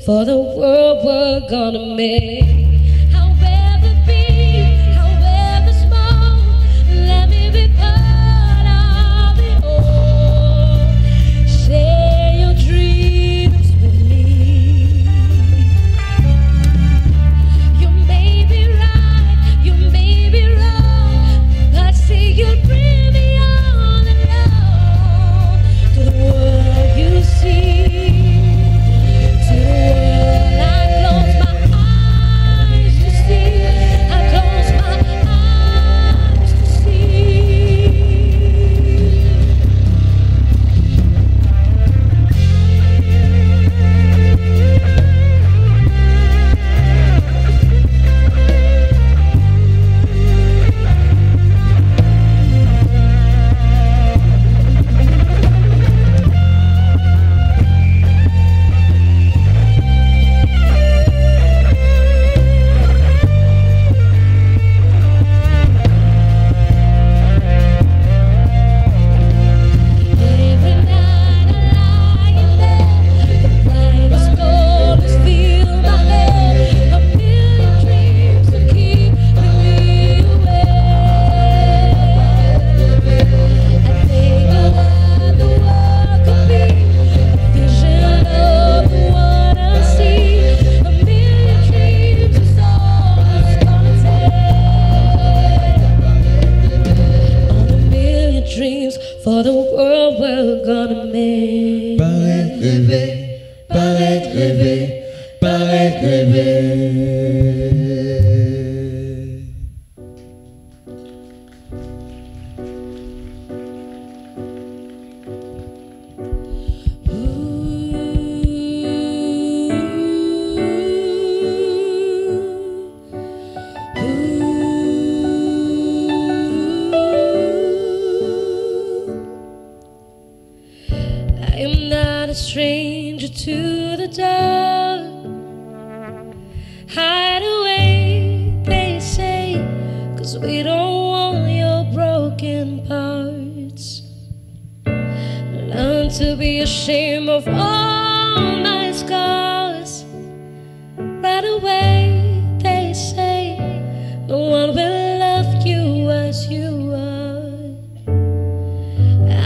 for the world we're gonna make. However big, however small, let me be part of it all. Share your dreams with me. You may be right, you may be wrong, but say you'll bring me on along to the world you see. For the world we're gonna make. Paraît rêver, paraît rêver, paraît rêver. I am not a stranger to the dark. Hide away, they say, 'cause we don't want your broken parts. Learn to be ashamed of all my scars. Right away, they say, no one will love you as you are.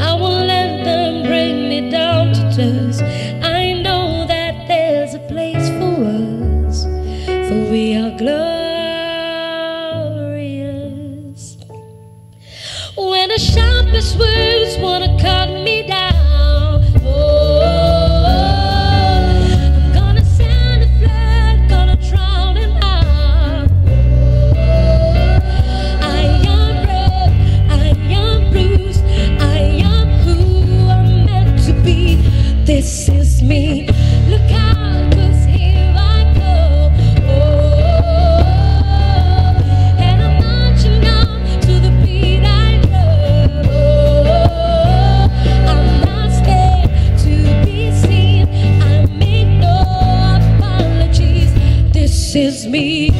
I won't let them bring me down to dust. I know that there's a place for us, for we are glorious. When the sharpest words wanna cut me down, oh, I'm gonna send a flood, gonna drown them out. I am broke, I am bruised, I am who I'm meant to be. This is me. Look out, 'cause here I go. Oh, and I'm marching on to the beat I love. Oh, I'm not scared to be seen. I make no apologies. This is me.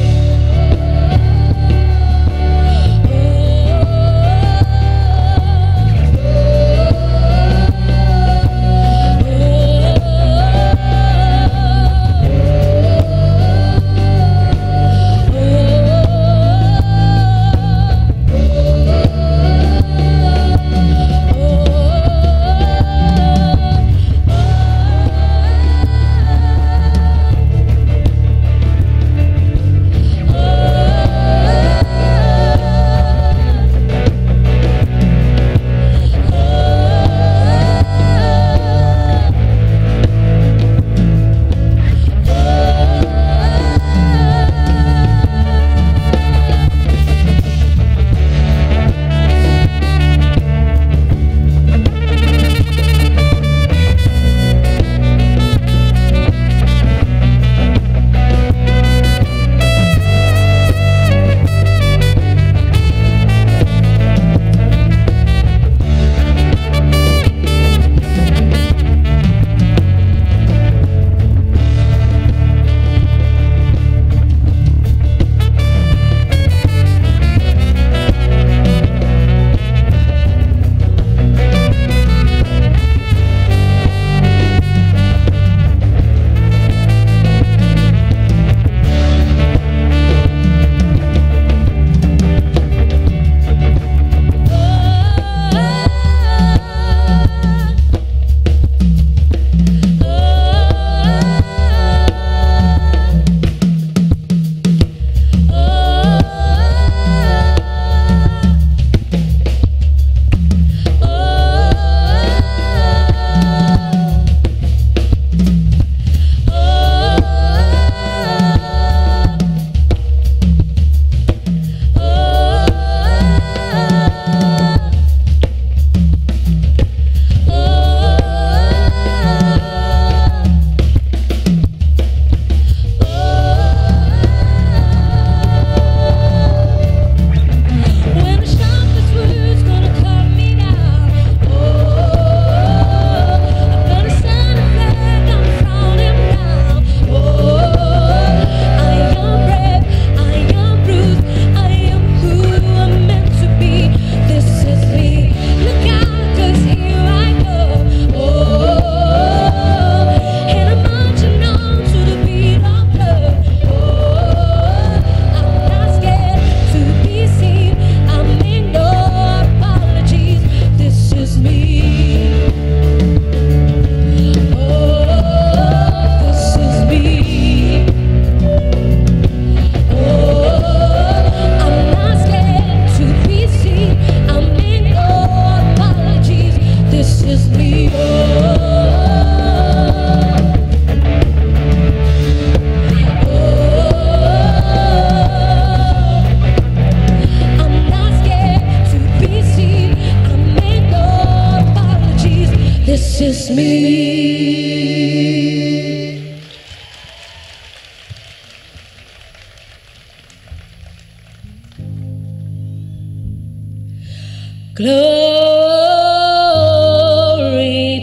Glory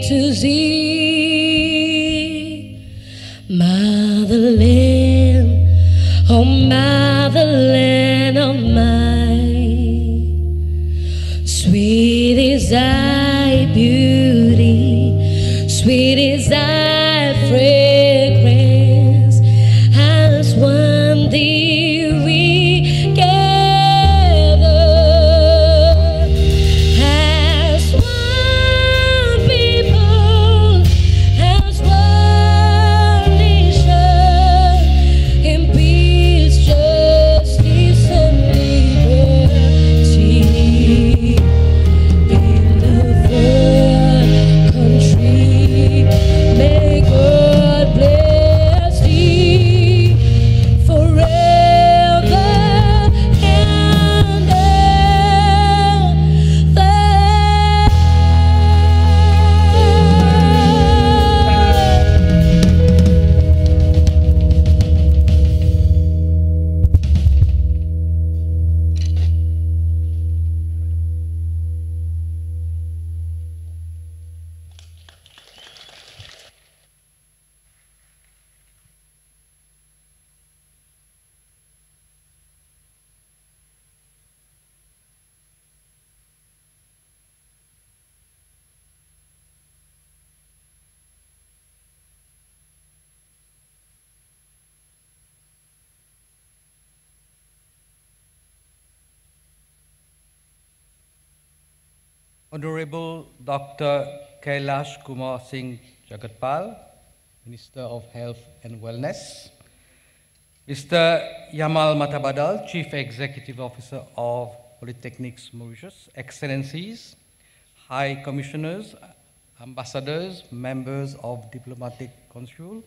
to thee, motherland, oh motherland of mine. Sweet is thy beauty, sweet is thy fragrance, as one thee we gather, as one people, as one nation, in peace, justice, and liberty. In the third country, may God bless thee forever and Honorable Dr. Kailash Kumar Singh Jagatpal, Minister of Health and Wellness, Mr. Yamal Matabadal, Chief Executive Officer of Polytechnics Mauritius, Excellencies, High Commissioners, Ambassadors, members of Diplomatic Consul,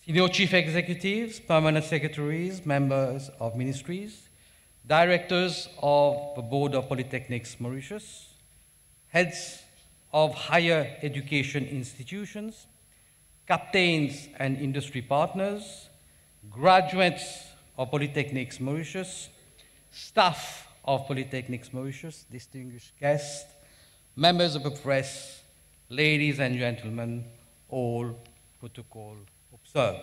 Senior Chief Executives, Permanent Secretaries, members of ministries, Directors of the Board of Polytechnics Mauritius, Heads of Higher Education Institutions, Captains and Industry Partners, Graduates of Polytechnics Mauritius, Staff of Polytechnics Mauritius, distinguished guests, members of the press, ladies and gentlemen, all protocol observed.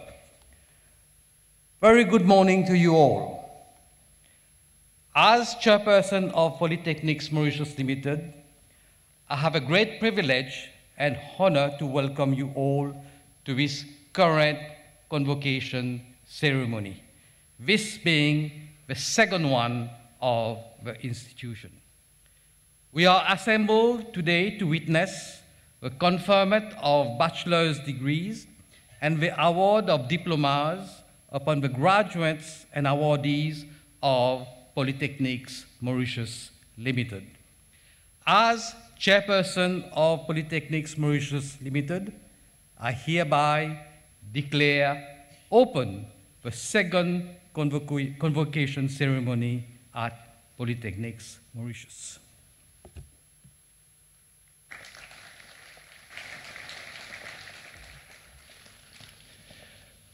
Very good morning to you all. As chairperson of Polytechnics Mauritius Limited, I have a great privilege and honor to welcome you all to this current convocation ceremony, this being the second one of the institution. We are assembled today to witness the conferment of bachelor's degrees and the award of diplomas upon the graduates and awardees of Polytechnics Mauritius Limited. As chairperson of Polytechnics Mauritius Limited, I hereby declare open the second convocation ceremony at Polytechnics Mauritius.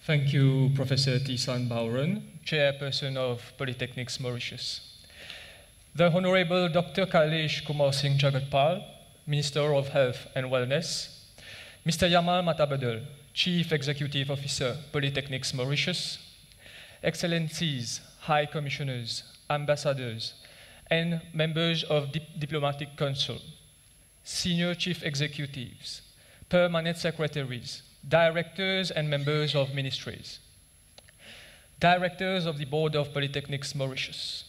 Thank you, Professor Tisan Bauren, Chairperson of Polytechnics Mauritius. The Honorable Dr. Kailash Kumar Singh Jagatpal, Minister of Health and Wellness, Mr. Yamal Matabadal, Chief Executive Officer, Polytechnics Mauritius, Excellencies, High Commissioners, Ambassadors, and members of Diplomatic Council, Senior Chief Executives, Permanent Secretaries, Directors and members of ministries, Directors of the Board of Polytechnics Mauritius,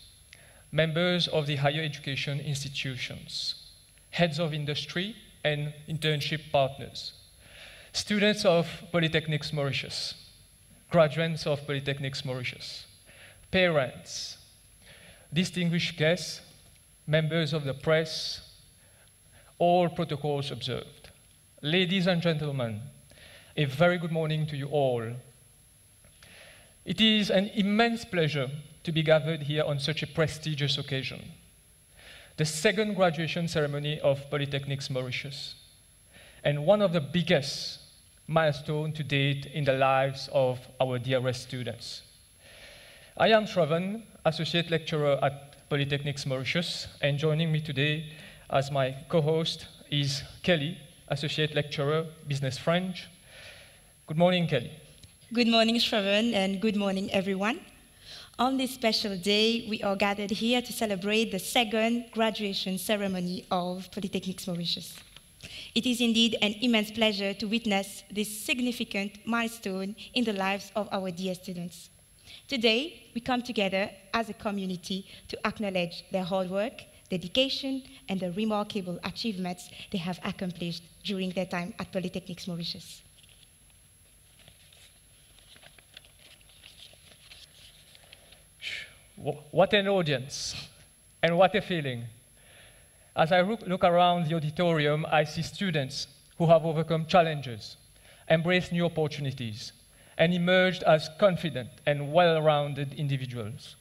members of the higher education institutions, heads of industry and internship partners, students of Polytechnics Mauritius, graduates of Polytechnics Mauritius, parents, distinguished guests, members of the press, all protocols observed. Ladies and gentlemen, a very good morning to you all. It is an immense pleasure to be gathered here on such a prestigious occasion, the second graduation ceremony of Polytechnics Mauritius, and one of the biggest milestones to date in the lives of our dearest students. I am Shravan, Associate Lecturer at Polytechnics Mauritius, and joining me today as my co-host is Kelly, Associate Lecturer, Business French. Good morning, Kelly. Good morning, Shravan, and good morning, everyone. On this special day, we are gathered here to celebrate the second graduation ceremony of Polytechnics Mauritius. It is indeed an immense pleasure to witness this significant milestone in the lives of our dear students. Today, we come together as a community to acknowledge their hard work, dedication, and the remarkable achievements they have accomplished during their time at Polytechnics Mauritius. What an audience, and what a feeling. As I look around the auditorium, I see students who have overcome challenges, embraced new opportunities, and emerged as confident and well-rounded individuals,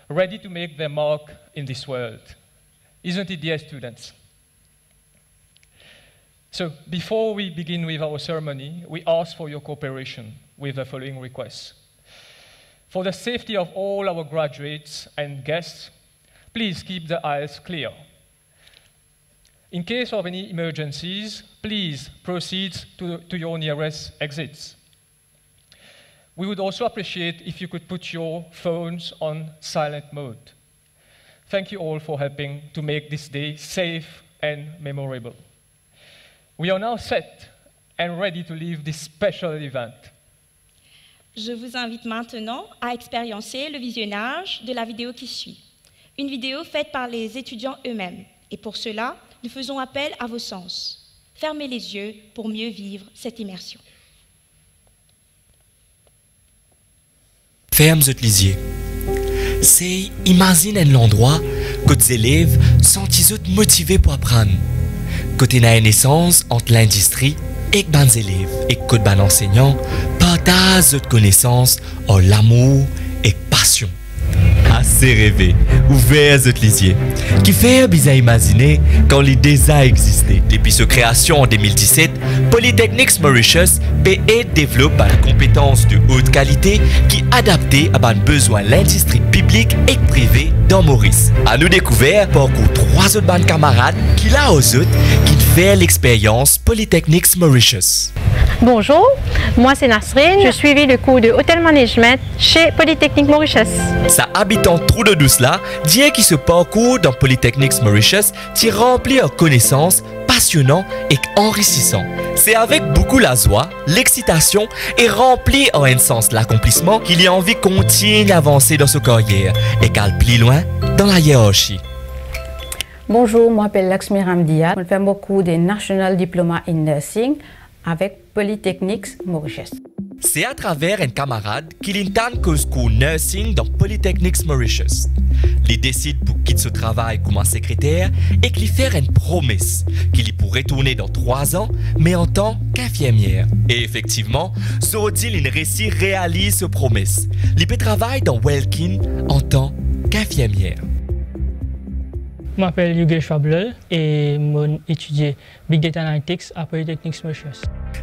ready to make their mark in this world. Isn't it, dear students? So, before we begin with our ceremony, we ask for your cooperation with the following requests. For the safety of all our graduates and guests, please keep the aisles clear. In case of any emergencies, please proceed to your nearest exits. We would also appreciate if you could put your phones on silent mode. Thank you all for helping to make this day safe and memorable. We are now set and ready to leave this special event. Je vous invite maintenant à expériencer le visionnage de la vidéo qui suit. Une vidéo faite par les étudiants eux-mêmes. Et pour cela, nous faisons appel à vos sens. Fermez les yeux pour mieux vivre cette immersion. Fermes lisier. C'est imagine un endroit que les élèves sont motivés pour apprendre. Côté une naissance entre l'industrie et les élèves. Et que les enseignants partagent de connaissances en l'amour et passion. Assez rêvé, ouvert à lisier, qui fait bien imaginer quand l'idée a existé. Depuis sa création en 2017, Polytechnics Mauritius développe une compétence de haute qualité qui est adaptée à un besoin de l'industrie publique et privée dans Maurice. À nous découvert parcours 3 autres bandes camarades qui là aux autres qui fait l'expérience Polytechnics Mauritius. Bonjour, moi c'est Nasrine, je suivis le cours de Hotel Management chez Polytechnics Mauritius. Sa habitant trou de douce là, dit qui ce parcours dans Polytechnics Mauritius t'y rempli de connaissances passionnant et enrichissant. C'est avec beaucoup la joie, l'excitation et rempli en un sens l'accomplissement qu'il a envie de continuer à avancer dans sa carrière et qu'elle plus loin dans la hiérarchie. Bonjour, moi je m'appelle Laxmi Ramdia. Je fais beaucoup de National Diploma in Nursing avec Polytechnics Mauritius. C'est à travers un camarade qu'il intègre le cours nursing dans Polytechnics Mauritius. Il décide pour quitter ce travail comme secrétaire et qu'il fait une promesse qu'il pourrait retourner dans 3 ans, mais en tant qu'infirmière. Et effectivement, Zodil il réalise cette promesse. Il peut travailler dans Welkin en tant qu'infirmière. Je m'appelle Yogesh Fablel et j'ai étudié Big Data Analytics à Polytechnics Mauritius.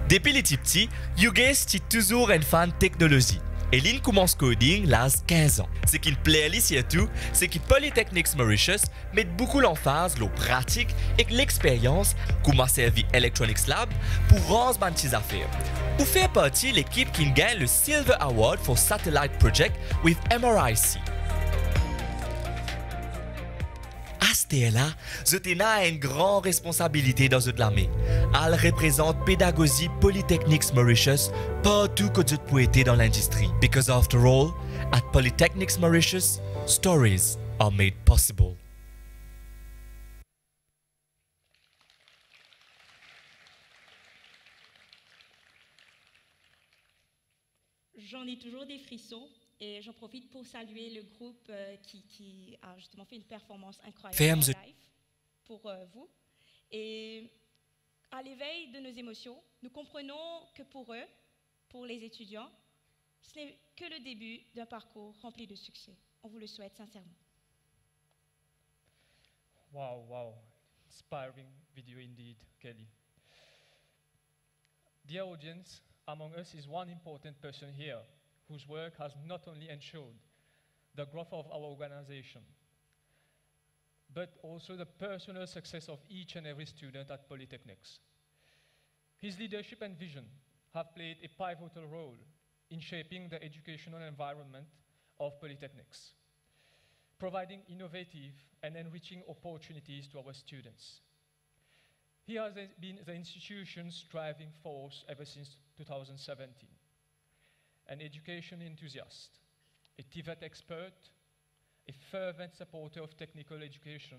Depuis les petits, Yogesh est toujours un fan de technologie. Et il commence coding à 15 ans. Ce qui me plaît surtout, c'est que Polytechnics Mauritius met beaucoup l'emphase sur la pratique et l'expérience comme a servi Electronics Lab pour rendre ces affaires. Ou faire partie de l'équipe qui gagne le Silver Award for Satellite Project with MRIC. À ce là, Zoténa a une grande responsabilité dans cette l'armée. Elle représente pédagogie Polytechnics Mauritius partout que vous pouvez être dans l'industrie. Because after all, at Polytechnics Mauritius, stories are made possible. J'en ai toujours des frissons. Et j'en profite pour saluer le groupe qui a justement fait une performance incroyable en live pour vous. Et à l'éveil de nos émotions, nous comprenons que pour eux, pour les étudiants, ce n'est que le début d'un parcours rempli de succès. On vous le souhaite sincèrement. Wow. Inspiring video indeed, Kelly. Dear audience, among us is one important person here whose work has not only ensured the growth of our organization, but also the personal success of each and every student at Polytechnics. His leadership and vision have played a pivotal role in shaping the educational environment of Polytechnics, providing innovative and enriching opportunities to our students. He has been the institution's driving force ever since 2017, an education enthusiast, a TVET expert, a fervent supporter of technical education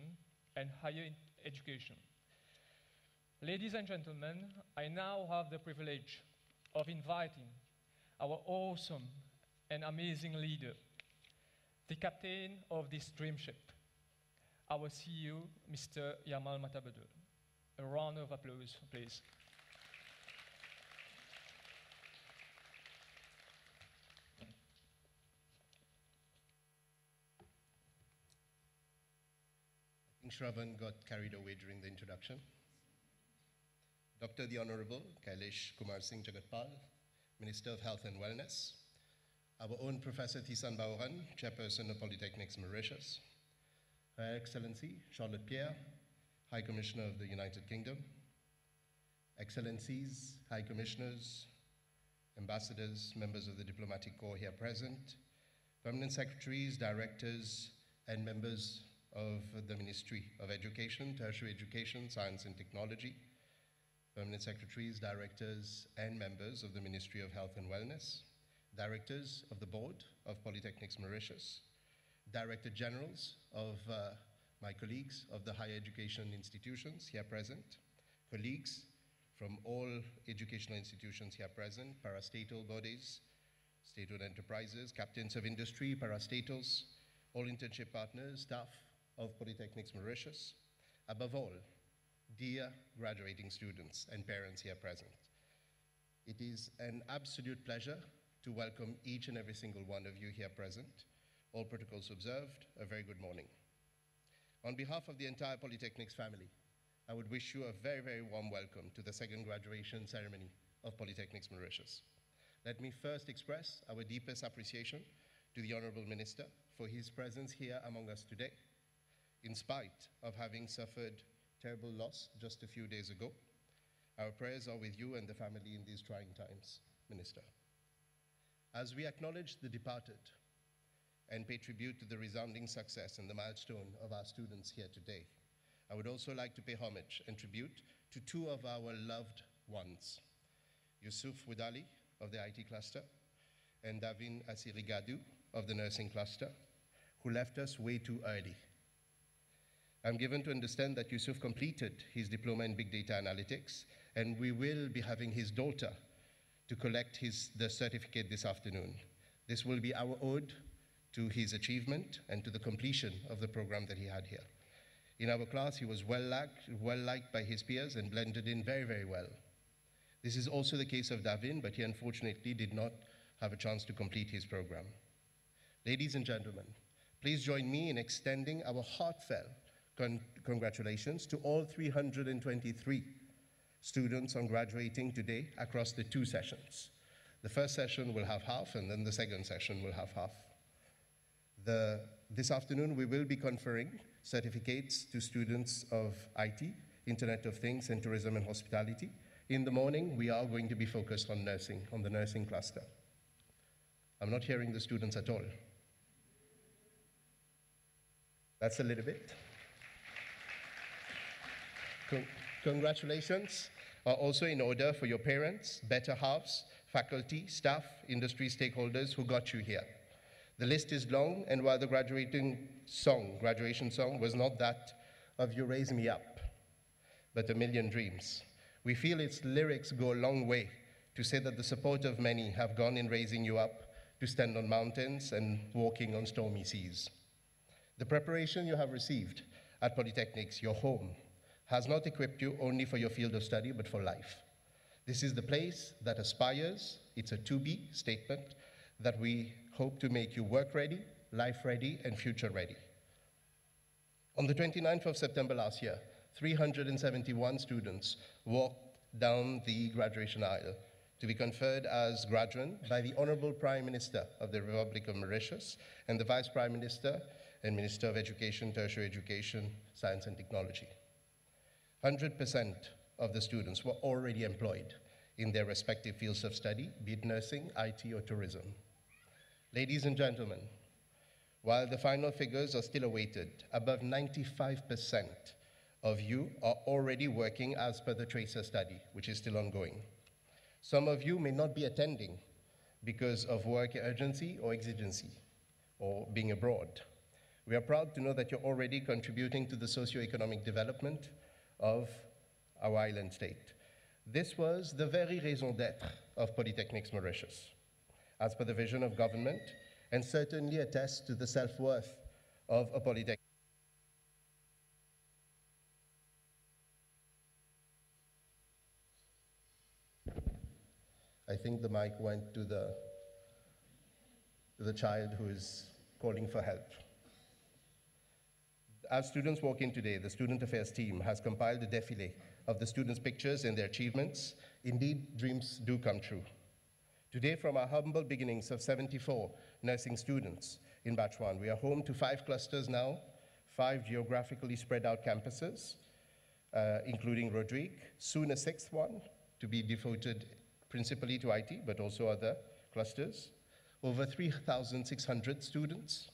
and higher education. Ladies and gentlemen, I now have the privilege of inviting our awesome and amazing leader, the captain of this dream ship, our CEO, Mr. Yamal Matabadou. A round of applause, please. I think Shravan got carried away during the introduction. Dr. the Honorable Kailesh Kumar Singh Jagatpal, Minister of Health and Wellness, our own Professor Thisan Baoran, Chairperson of Polytechnics Mauritius, Her Excellency Charlotte Pierre, High Commissioner of the United Kingdom, Excellencies, High Commissioners, Ambassadors, members of the Diplomatic Corps here present, Permanent Secretaries, Directors, and members of the Ministry of Education, Tertiary Education, Science and Technology, Permanent Secretaries, Directors, and members of the Ministry of Health and Wellness, Directors of the Board of Polytechnics Mauritius, Director Generals of my colleagues of the higher education institutions here present, colleagues from all educational institutions here present, parastatal bodies, state-owned enterprises, captains of industry, parastatals, all internship partners, staff of Polytechnics Mauritius, above all, dear graduating students and parents here present. It is an absolute pleasure to welcome each and every single one of you here present. All protocols observed, a very good morning. On behalf of the entire Polytechnics family, I would wish you a very, very warm welcome to the second graduation ceremony of Polytechnics Mauritius. Let me first express our deepest appreciation to the Honorable Minister for his presence here among us today, in spite of having suffered terrible loss just a few days ago. Our prayers are with you and the family in these trying times, Minister. As we acknowledge the departed and pay tribute to the resounding success and the milestone of our students here today, I would also like to pay homage and tribute to two of our loved ones, Yusuf Wudali of the IT cluster and Davin Asirigadu of the nursing cluster, who left us way too early. I'm given to understand that Yusuf completed his diploma in big data analytics, and we will be having his daughter to collect the certificate this afternoon. This will be our ode to his achievement and to the completion of the program that he had here. In our class, he was well liked by his peers and blended in very, very well. This is also the case of Davin, but he unfortunately did not have a chance to complete his program. Ladies and gentlemen, please join me in extending our heartfelt congratulations to all 323 students on graduating today across the two sessions. The first session will have half, and then the second session will have half. This afternoon, we will be conferring certificates to students of IT, Internet of Things, and Tourism and Hospitality. In the morning, we are going to be focused on nursing, on the nursing cluster. I'm not hearing the students at all. That's a little bit. Congratulations are also in order for your parents, better halves, faculty, staff, industry stakeholders who got you here. The list is long, and while the graduation song was not that of You Raise Me Up, but A Million Dreams, we feel its lyrics go a long way to say that the support of many have gone in raising you up to stand on mountains and walking on stormy seas. The preparation you have received at Polytechnics, your home, has not equipped you only for your field of study, but for life. This is the place that aspires, it's a to-be statement, that we hope to make you work-ready, life-ready, and future-ready. On the 29th of September last year, 371 students walked down the graduation aisle to be conferred as graduate by the Honorable Prime Minister of the Republic of Mauritius and the Vice Prime Minister and Minister of Education, Tertiary Education, Science and Technology. 100% of the students were already employed in their respective fields of study, be it nursing, IT, or tourism. Ladies and gentlemen, while the final figures are still awaited, above 95% of you are already working as per the Tracer study, which is still ongoing. Some of you may not be attending because of work urgency or exigency, or being abroad. We are proud to know that you're already contributing to the socio-economic development of our island state. This was the very raison d'etre of Polytechnics Mauritius, as per the vision of government, and certainly attests to the self-worth of a polytechnic. I think the mic went to the child who is calling for help. As students walk in today, the Student Affairs team has compiled a défilé of the students' pictures and their achievements. Indeed, dreams do come true. Today, from our humble beginnings of 74 nursing students in Batch 1, we are home to 5 clusters now, 5 geographically spread out campuses, including Rodrigue, soon a 6th one to be devoted principally to IT, but also other clusters. Over 3,600 students,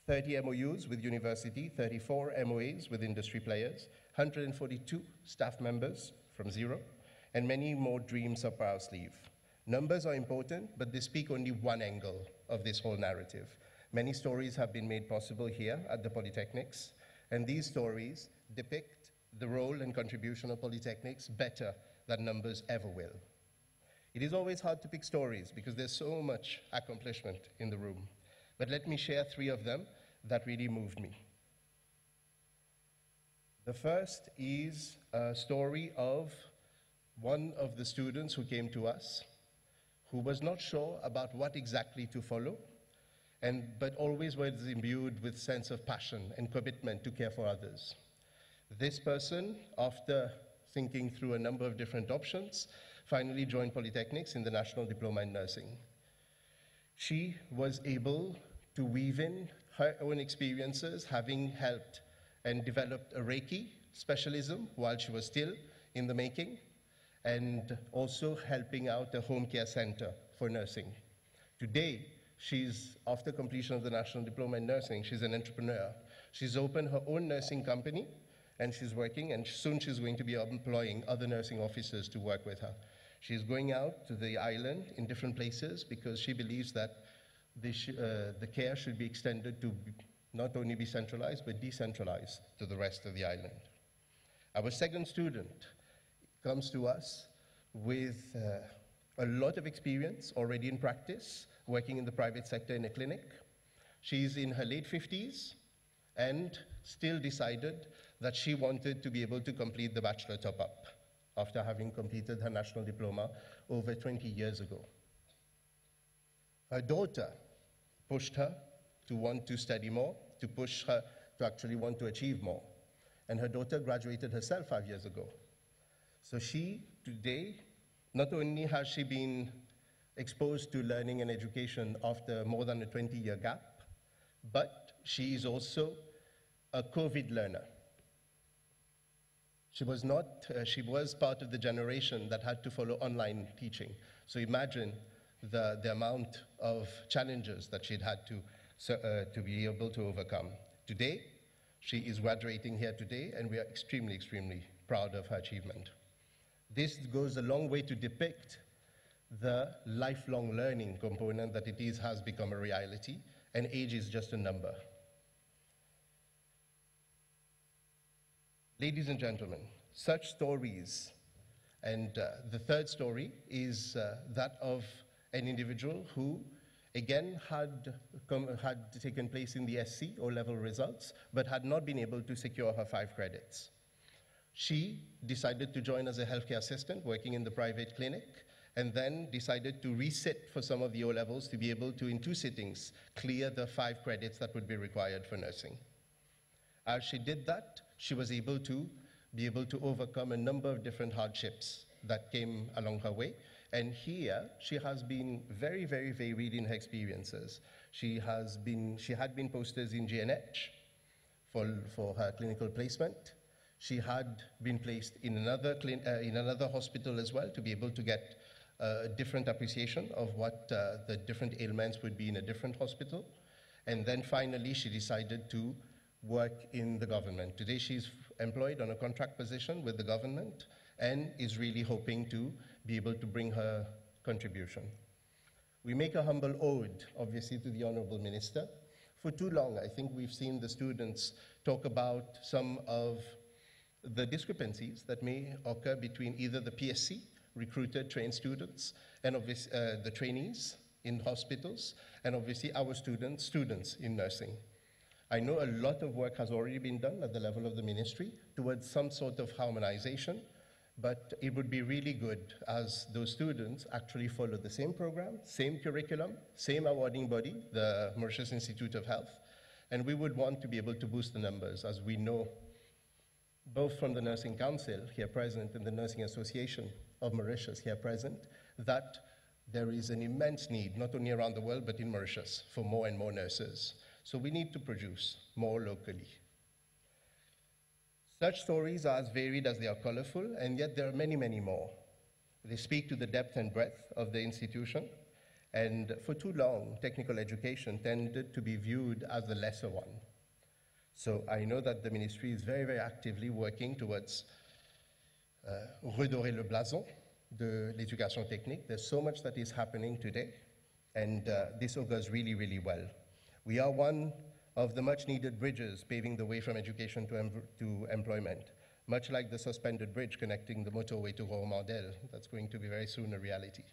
30 MOUs with university, 34 MOAs with industry players, 142 staff members from zero, and many more dreams up our sleeve. Numbers are important, but they speak only one angle of this whole narrative. Many stories have been made possible here at the Polytechnics, and these stories depict the role and contribution of Polytechnics better than numbers ever will. It is always hard to pick stories because there's so much accomplishment in the room. But let me share 3 of them that really moved me. The first is a story of one of the students who came to us, who was not sure about what exactly to follow, but always was imbued with sense of passion and commitment to care for others. This person, after thinking through a number of different options, finally joined Polytechnics in the National Diploma in Nursing. She was able to weave in her own experiences, having helped and developed a Reiki specialism while she was still in the making, and also helping out a home care center for nursing. Today, after completion of the National Diploma in Nursing, she's an entrepreneur. She's opened her own nursing company, and she's working, and soon she's going to be employing other nursing officers to work with her. She's going out to the island in different places because she believes that the care should be extended to not only be centralized, but decentralized to the rest of the island. Our second student comes to us with a lot of experience already in practice, working in the private sector in a clinic. She's in her late 50s and still decided that she wanted to be able to complete the bachelor top-up after having completed her national diploma over 20 years ago. Her daughter pushed her to want to study more, to push her to actually want to achieve more. And her daughter graduated herself 5 years ago. So she, today, not only has she been exposed to learning and education after more than a 20-year gap, but she is also a COVID learner. She was part of the generation that had to follow online teaching. So imagine the amount of challenges that she'd had to be able to overcome. Today, she is graduating here today, and we are extremely, extremely proud of her achievement. This goes a long way to depict the lifelong learning component that has become a reality, and age is just a number. Ladies and gentlemen, such stories, and the third story is that of an individual who, again, had taken place in the SC, O-level results, but had not been able to secure her 5 credits. She decided to join as a healthcare assistant working in the private clinic, and then decided to resit for some of the O-levels to be able to, in 2 sittings, clear the 5 credits that would be required for nursing. As she did that, she was able to overcome a number of different hardships that came along her way, And here, she has been very, very varied in her experiences. She had been posted in GNH for her clinical placement. She had been placed in another hospital as well to be able to get a different appreciation of what the different ailments would be in a different hospital. And then finally, she decided to work in the government. Today, she's employed on a contract position with the government and is really hoping to be able to bring her contribution. We make a humble ode, obviously, to the Honorable Minister. For too long, I think we've seen the students talk about some of the discrepancies that may occur between either the PSC, recruited trained students, and obviously the trainees in hospitals, and obviously our students in nursing. I know a lot of work has already been done at the level of the ministry towards some sort of harmonization, but it would be really good as those students actually follow the same program, same curriculum, same awarding body, the Mauritius Institute of Health, and we would want to be able to boost the numbers, as we know both from the Nursing Council here present and the Nursing Association of Mauritius here present, that there is an immense need, not only around the world, but in Mauritius, for more and more nurses. So we need to produce more locally. Such stories are as varied as they are colorful, and yet there are many, many more. They speak to the depth and breadth of the institution, and for too long, technical education tended to be viewed as the lesser one. So I know that the ministry is very, very actively working towards redorer le blason de l'éducation technique. There's so much that is happening today, and this augurs really, really well. We are one of the much-needed bridges paving the way from education to employment, much like the suspended bridge connecting the motorway to Romandel. That's going to be very soon a reality.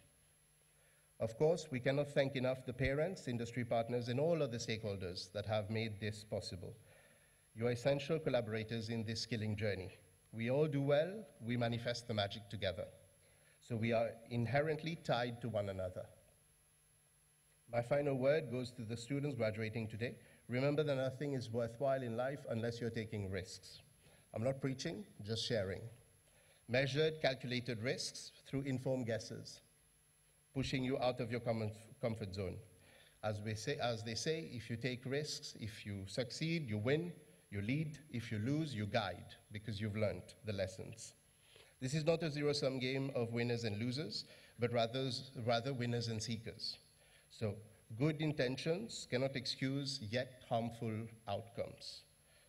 Of course, we cannot thank enough the parents, industry partners, and all other stakeholders that have made this possible. You are essential collaborators in this skilling journey. We all do well, we manifest the magic together. So we are inherently tied to one another. My final word goes to the students graduating today. Remember that nothing is worthwhile in life unless you're taking risks. I'm not preaching, just sharing. Measured, calculated risks through informed guesses, pushing you out of your comfort zone. As they say, if you take risks, if you succeed, you win. You lead, if you lose, you guide, because you've learned the lessons. This is not a zero-sum game of winners and losers, but rather winners and seekers. So good intentions cannot excuse yet harmful outcomes.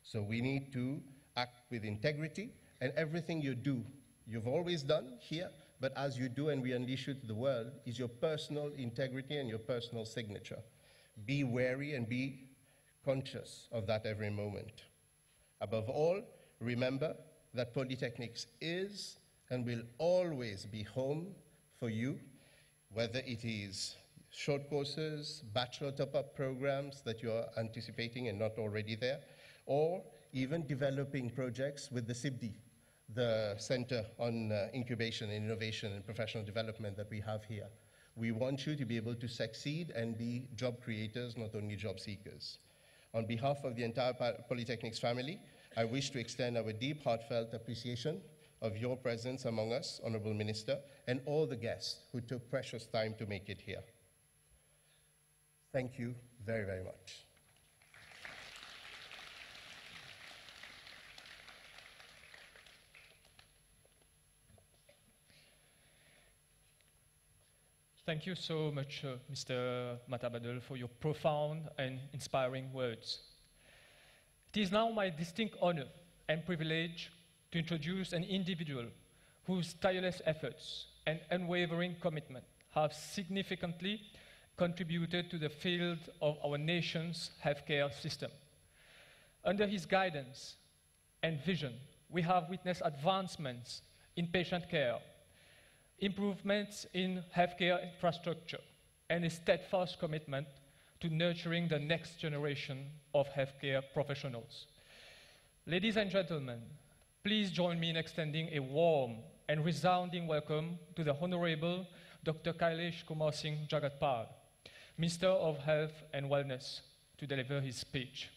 So we need to act with integrity, and everything you do, you've always done here, but as you do and we unleash you to the world, is your personal integrity and your personal signature. Be wary and be conscious of that every moment. Above all, remember that Polytechnics is and will always be home for you, whether it is short courses, bachelor top-up programs that you are anticipating and not already there, or even developing projects with the CIBD, the Center on Incubation and Innovation and Professional Development that we have here. We want you to be able to succeed and be job creators, not only job seekers. On behalf of the entire Polytechnics family, I wish to extend our deep, heartfelt appreciation of your presence among us, Honorable Minister, and all the guests who took precious time to make it here. Thank you very, very much. Thank you so much, Mr. Matabadel, for your profound and inspiring words. It is now my distinct honor and privilege to introduce an individual whose tireless efforts and unwavering commitment have significantly contributed to the field of our nation's healthcare system. Under his guidance and vision, we have witnessed advancements in patient care, improvements in healthcare infrastructure, and a steadfast commitment to nurturing the next generation of healthcare professionals. Ladies and gentlemen, please join me in extending a warm and resounding welcome to the Honorable Dr. Kailesh Kumar Singh Jagatpal, Minister of Health and Wellness, to deliver his speech.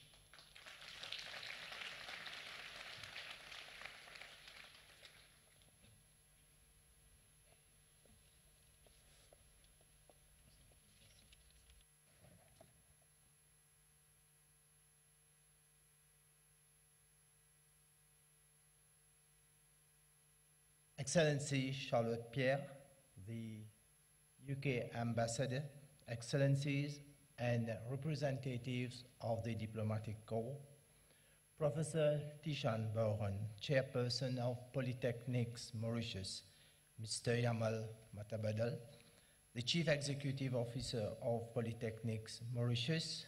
Excellency Charlotte Pierre, the UK Ambassador, Excellencies and representatives of the Diplomatic Corps, Professor Tishan Baron, Chairperson of Polytechnics Mauritius, Mr. Yamal Matabadal, the Chief Executive Officer of Polytechnics Mauritius,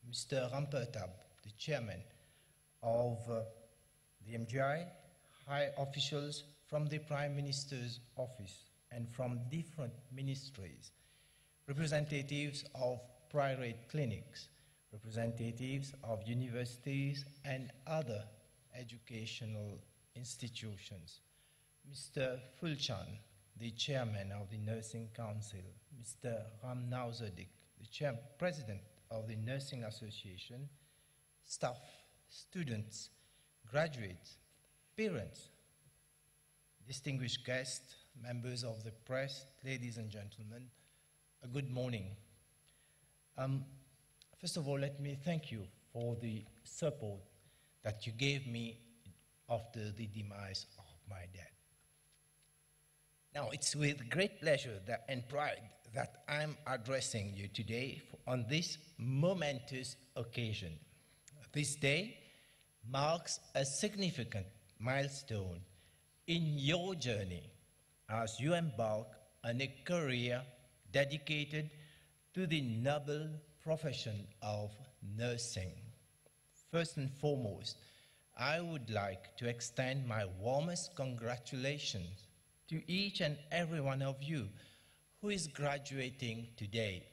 Mr. Rampertab, the Chairman of the MGI, high officials from the Prime Minister's Office and from different ministries, representatives of private clinics, representatives of universities and other educational institutions, Mr. Fulchan, the Chairman of the Nursing Council, Mr. Ram Nauzadik, the President of the Nursing Association, staff, students, graduates, parents, distinguished guests, members of the press, ladies and gentlemen, a good morning. First of all, let me thank you for the support that you gave me after the demise of my dad. Now, it's with great pleasure and pride that I'm addressing you today on this momentous occasion. This day marks a significant milestone in your journey as you embark on a career dedicated to the noble profession of nursing. First and foremost, I would like to extend my warmest congratulations to each and every one of you who is graduating today.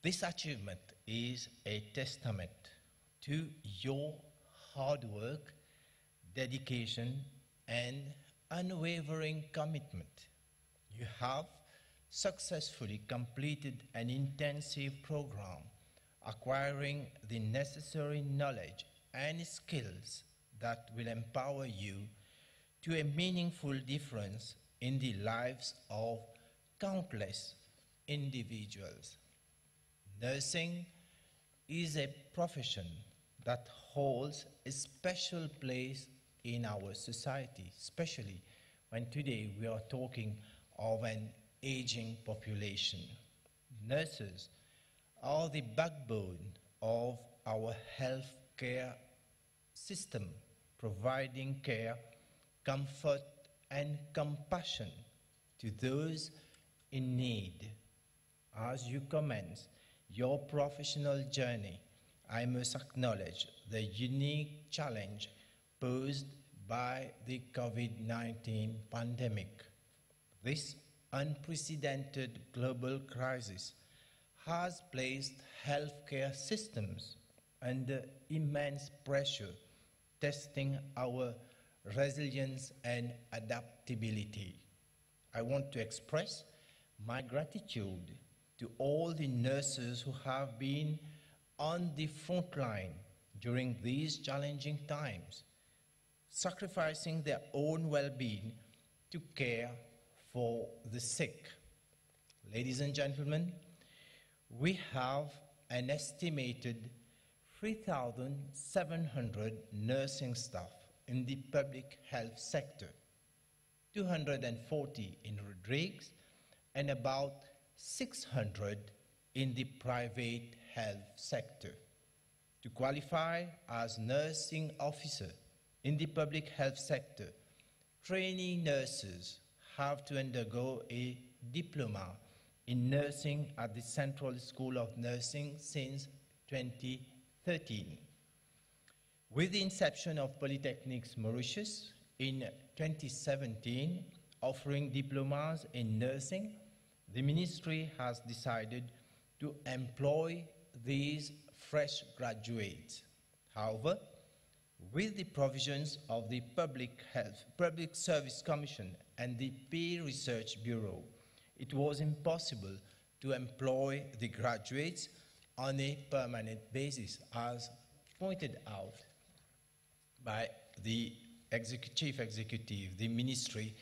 This achievement is a testament to your hard work, dedication, and unwavering commitment. You have successfully completed an intensive program, acquiring the necessary knowledge and skills that will empower you to a meaningful difference in the lives of countless individuals. Nursing is a profession that holds a special place in our society, especially when today we are talking of an aging population. Nurses are the backbone of our healthcare system, providing care, comfort, and compassion to those in need. As you commence your professional journey, I must acknowledge the unique challenge posed by the COVID-19 pandemic. This unprecedented global crisis has placed healthcare systems under immense pressure, testing our resilience and adaptability. I want to express my gratitude to all the nurses who have been on the front line during these challenging times, sacrificing their own well-being to care for the sick. Ladies and gentlemen, we have an estimated 3,700 nursing staff in the public health sector, 240 in Rodrigues, and about 600 in the private health sector. To qualify as nursing officer in the public health sector, trainee nurses have to undergo a diploma in nursing at the Central School of Nursing since 2013. With the inception of Polytechnics Mauritius in 2017, offering diplomas in nursing, the ministry has decided to employ these fresh graduates. However, with the provisions of the Public Service Commission and the Peer Research Bureau, it was impossible to employ the graduates on a permanent basis, as pointed out by the chief executive. The ministry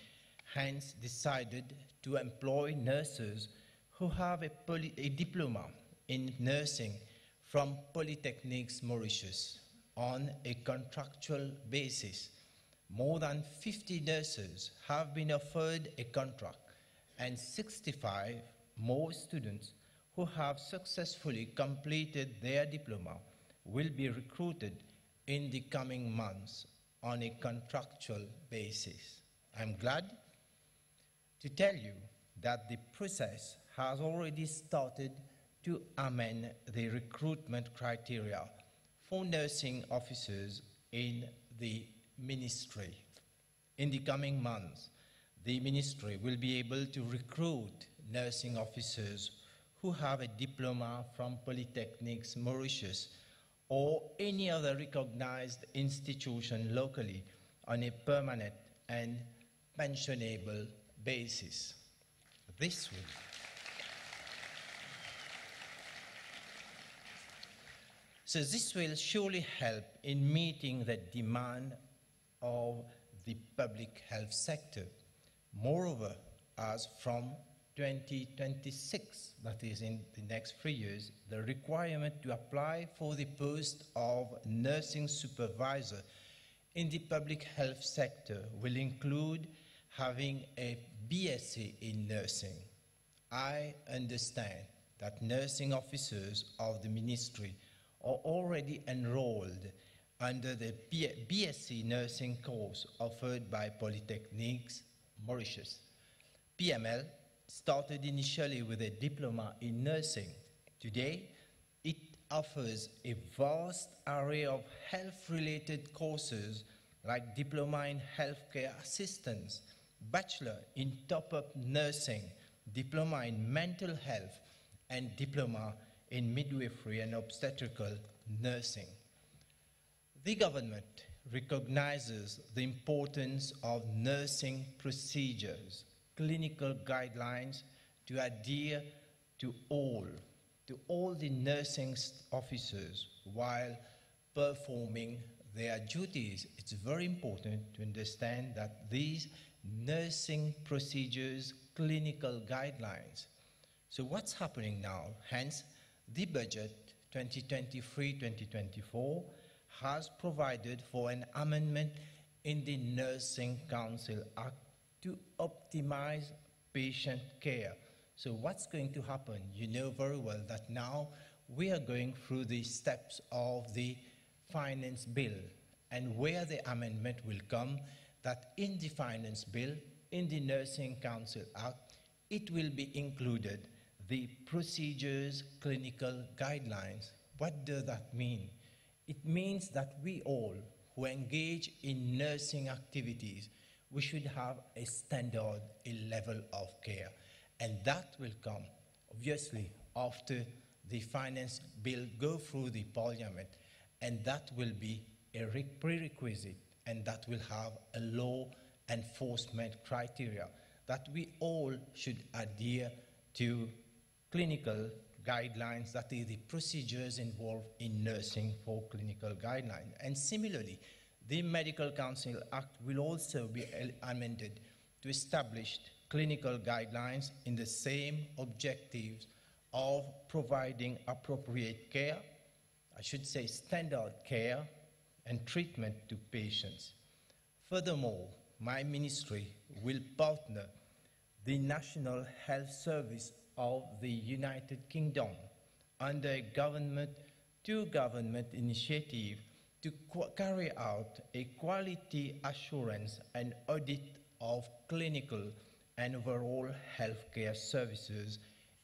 hence decided to employ nurses who have a diploma in nursing from Polytechnics Mauritius on a contractual basis. more than 50 nurses have been offered a contract, and 65 more students who have successfully completed their diploma will be recruited in the coming months on a contractual basis. I'm glad to tell you that the process has already started to amend the recruitment criteria for nursing officers in the ministry. In the coming months, the ministry will be able to recruit nursing officers who have a diploma from Polytechnics Mauritius or any other recognized institution locally on a permanent and pensionable basis. This will surely help in meeting the demand of the public health sector. Moreover, as from 2026, that is in the next 3 years, the requirement to apply for the post of nursing supervisor in the public health sector will include having a BSc in nursing. I understand that nursing officers of the ministry are already enrolled under the BSc nursing course offered by Polytechnics Mauritius. PML started initially with a diploma in nursing. Today, it offers a vast array of health-related courses like diploma in healthcare assistance, bachelor in top-up nursing, diploma in mental health, and diploma in midwifery and obstetrical nursing. The government recognizes the importance of nursing procedures, clinical guidelines to adhere to all the nursing officers while performing their duties. It's very important to understand that these nursing procedures, clinical guidelines. So what's happening now? Hence, the budget 2023-2024 has provided for an amendment in the Nursing Council Act to optimize patient care. So what's going to happen? You know very well that now we are going through the steps of the finance bill, and where the amendment will come, that in the finance bill, in the Nursing Council Act, it will be included the procedures, clinical guidelines. What does that mean? It means that we all who engage in nursing activities, we should have a standard, a level of care. And that will come, obviously, after the finance bill go through the parliament, and that will be a prerequisite, and that will have a law enforcement criteria that we all should adhere to clinical guidelines, that is the procedures involved in nursing for clinical guidelines. And similarly, the Medical Council Act will also be amended to establish clinical guidelines in the same objectives of providing appropriate care, I should say standard care and treatment to patients. Furthermore, my ministry will partner the National Health Service of the United Kingdom under a government-to-government initiative to carry out a quality assurance and audit of clinical and overall healthcare services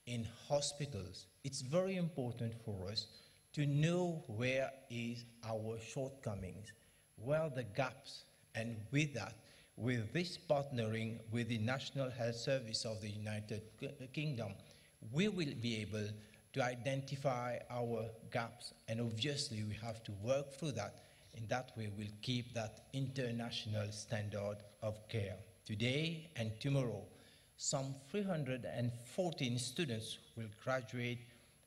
in hospitals. It's very important for us to know where is our shortcomings, where are the gaps, and with that, with this partnering with the National Health Service of the United Kingdom, we will be able to identify our gaps, and obviously we have to work through that. In that way, we'll keep that international standard of care. Today and tomorrow, some 314 students will graduate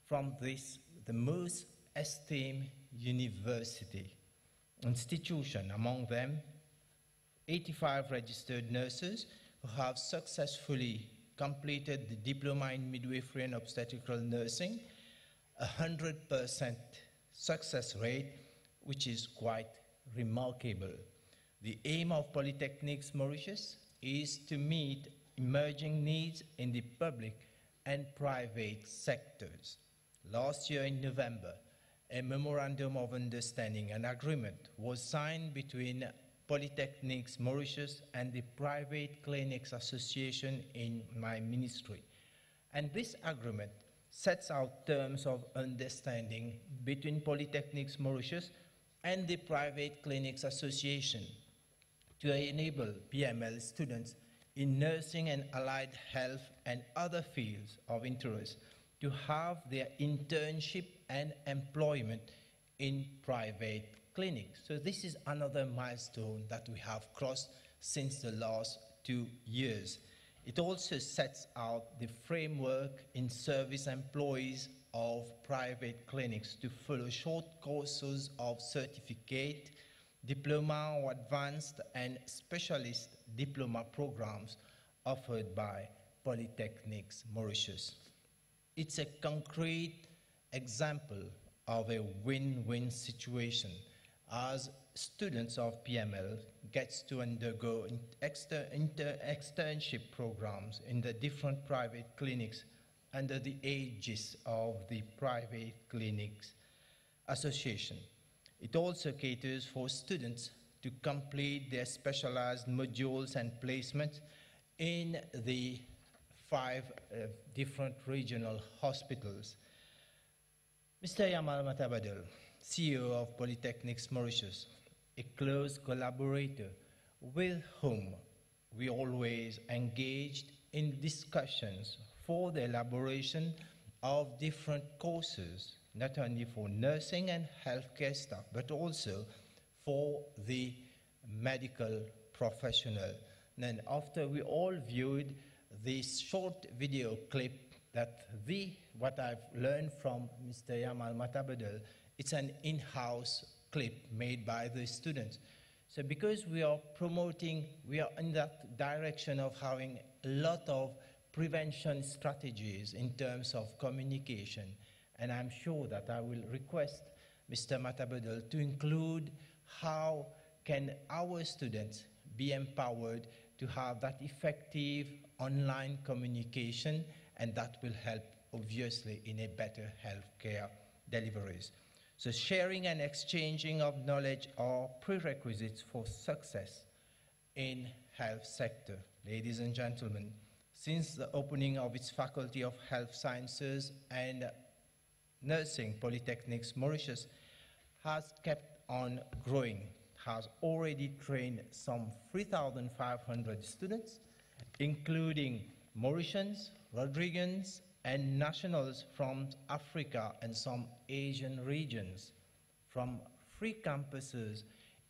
from this, the most esteemed university institution. Among them, 85 registered nurses who have successfully completed the diploma in midwifery and obstetrical nursing, 100% success rate, which is quite remarkable. The aim of Polytechnics Mauritius is to meet emerging needs in the public and private sectors. Last year in November, a memorandum of understanding and agreement was signed between Polytechnics Mauritius and the Private Clinics Association in my ministry. And this agreement sets out terms of understanding between Polytechnics Mauritius and the Private Clinics Association to enable PML students in nursing and allied health and other fields of interest to have their internship and employment in private clinics. So this is another milestone that we have crossed since the last 2 years. It also sets out the framework in service employees of private clinics to follow short courses of certificate, diploma or advanced and specialist diploma programs offered by Polytechnics Mauritius. It's a concrete example of a win-win situation as students of PML gets to undergo externship programs in the different private clinics under the aegis of the Private Clinics Association. It also caters for students to complete their specialized modules and placements in the 5 different regional hospitals. Mr. Yamal Matabadel, CEO of Polytechnics Mauritius, a close collaborator with whom we always engaged in discussions for the elaboration of different courses, not only for nursing and healthcare staff, but also for the medical professional. And after we all viewed this short video clip that what I've learned from Mr. Yamal Matabadel, it's an in-house clip made by the students. So because we are in that direction of having a lot of prevention strategies in terms of communication, and I'm sure that I will request Mr. Matabadel to include how can our students be empowered to have that effective online communication, and that will help, obviously, in a better healthcare deliveries. So sharing and exchanging of knowledge are prerequisites for success in health sector. Ladies and gentlemen, since the opening of its Faculty of Health Sciences and Nursing, Polytechnics Mauritius has kept on growing, has already trained some 3,500 students, including Mauritians, Rodriguans, and nationals from Africa and some Asian regions. From 3 campuses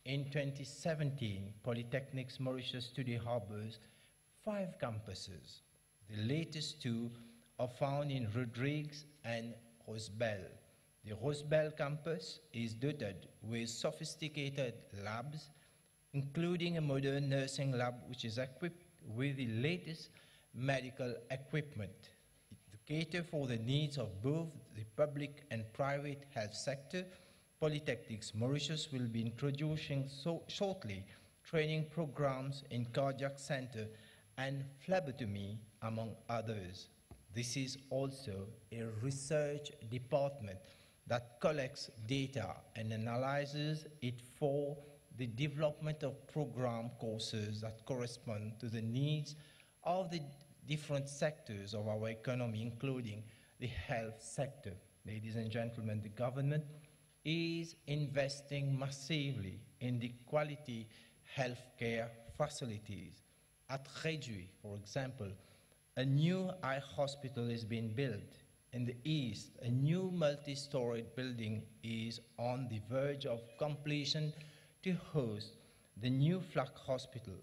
in 2017, Polytechnics Mauritius today harbors 5 campuses. The latest 2 are found in Rodrigues and Rosebel. The Rosebel campus is dotted with sophisticated labs, including a modern nursing lab which is equipped with the latest medical equipment. To cater for the needs of both the public and private health sector, Polytechnics Mauritius will be introducing shortly training programs in cardiac center and phlebotomy, among others. This is also a research department that collects data and analyzes it for the development of program courses that correspond to the needs of the different sectors of our economy, including the health sector. Ladies and gentlemen, the government is investing massively in the quality healthcare facilities. At Réduit, for example, a new eye hospital is being built. In the east, a new multi-storied building is on the verge of completion to host the new Flack Hospital.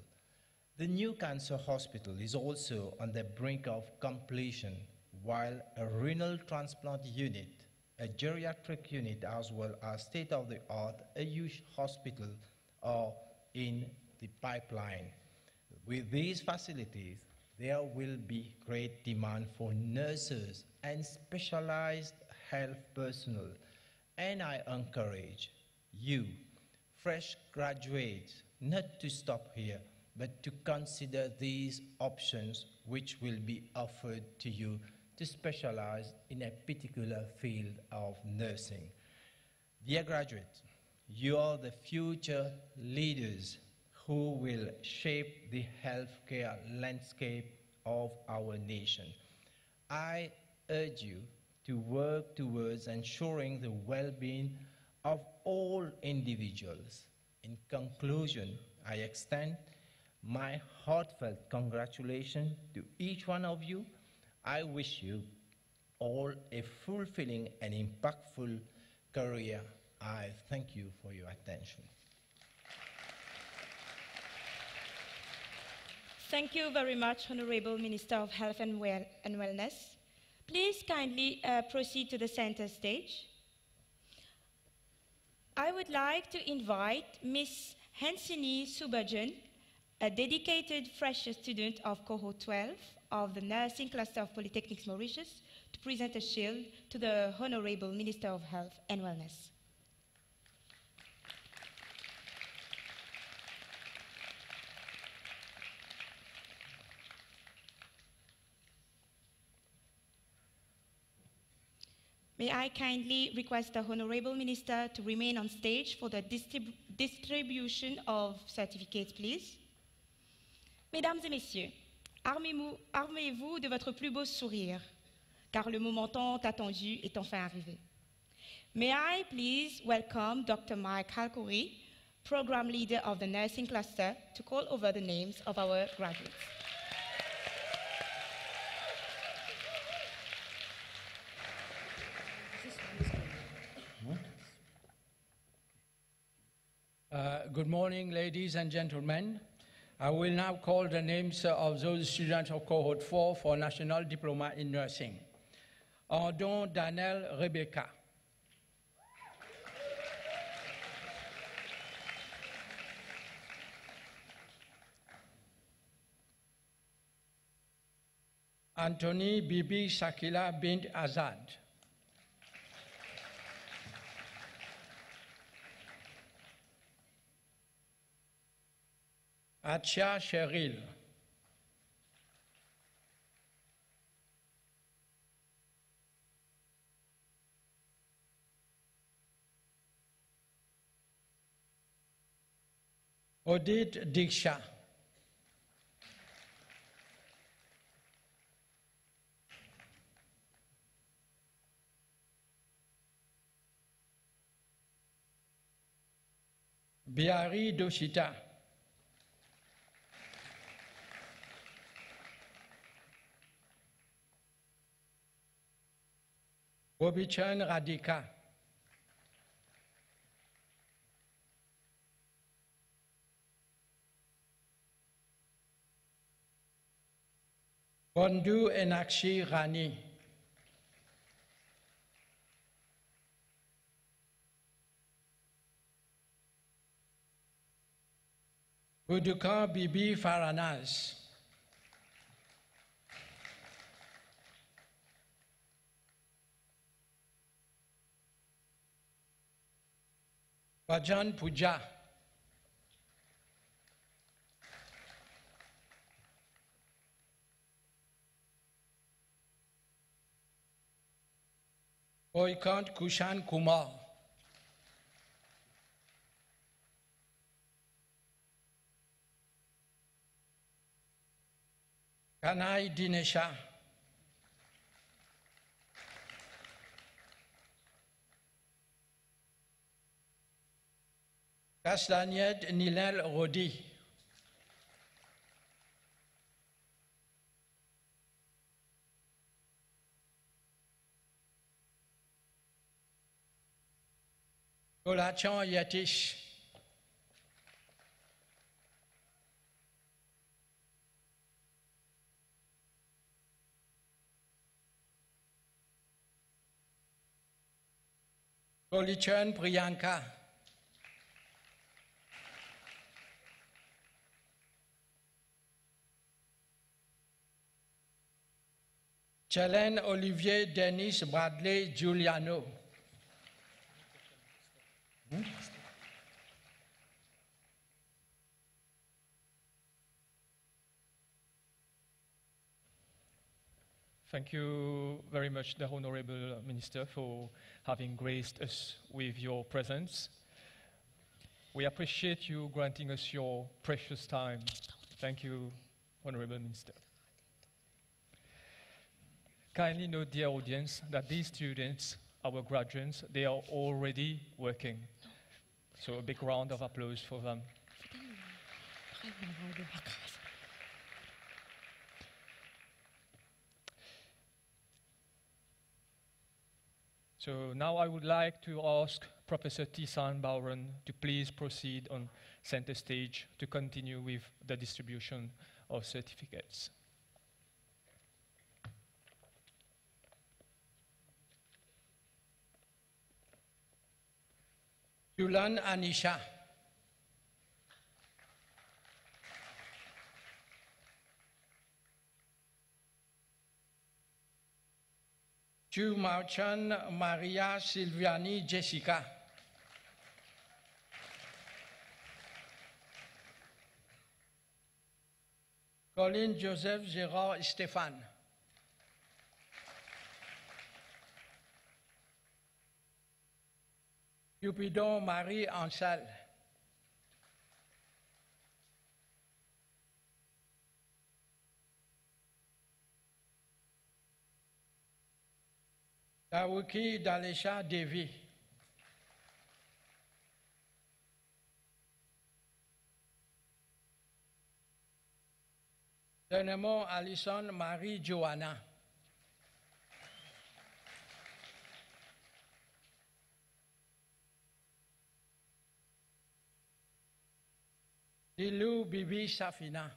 The new cancer hospital is also on the brink of completion, while a renal transplant unit, a geriatric unit, as well as state-of-the-art Ayush hospital are in the pipeline. With these facilities, there will be great demand for nurses and specialized health personnel. And I encourage you, fresh graduates not to stop here, but to consider these options which will be offered to you to specialize in a particular field of nursing. Dear graduates, you are the future leaders who will shape the healthcare landscape of our nation. I urge you to work towards ensuring the well-being of all individuals. In conclusion, I extend my heartfelt congratulations to each one of you. I wish you all a fulfilling and impactful career. I thank you for your attention. Thank you very much, Honorable Minister of Health and Wellness. Please kindly proceed to the center stage. I would like to invite Ms. Hansini Subajan, a dedicated fresh student of cohort 12 of the Nursing Cluster of Polytechnics Mauritius, to present a shield to the Honorable Minister of Health and Wellness. May I kindly request the Honorable Minister to remain on stage for the distribution of certificates, please. Mesdames et messieurs, armez-vous de votre plus beau sourire, car le moment tant attendu est enfin arrivé. May I please welcome Dr. Mike Halkori, Program Leader of the Nursing Cluster, to call over the names of our graduates. Good morning, ladies and gentlemen. I will now call the names of those students of cohort 4 for National Diploma in Nursing. Ardon Daniel Rebecca. Anthony Bibi Shakila bint Azad. Atia Cheryl. Odit Diksha. Biari Doshita. Bobichan Radhika. Bondu Enakshi Rani. Buduka Bibi Faranaz. Bajan Puja. Oikant Kushan Kumar. Kanai Dinesha. Kasdaniet Nilel Rodi. Kolachan Yatish. Kolichan Priyanka. Chelen Olivier Denis Bradley Giuliano. Thank you very much, the Honorable Minister, for having graced us with your presence. We appreciate you granting us your precious time. Thank you, Honorable Minister. Kindly note, dear audience, that these students, our graduates, they are already working. So a big round of applause for them. So now I would like to ask Professor Tisan Bauren to please proceed on center stage to continue with the distribution of certificates. Yulan Anisha. Chu Marchan Maria Silviani Jessica. Colin Joseph Gérard Stéphane. Cupidon Marie Ansel. Tawuki Dalesha Devi. Denemont Alison Marie Joanna. Dilou Bibi Safina.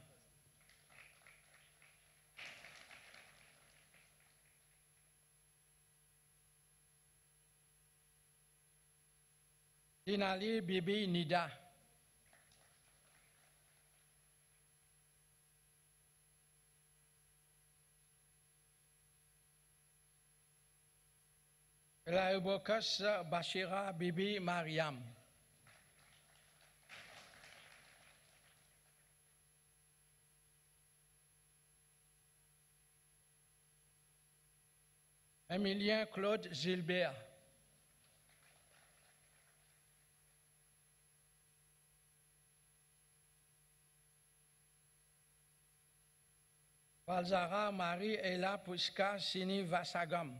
Dinali Bibi Nida. Elaibokas Bashira Bibi Mariam. Emilien Claude Gilbert. Balzara Marie Ella Puska Sini Vasagam.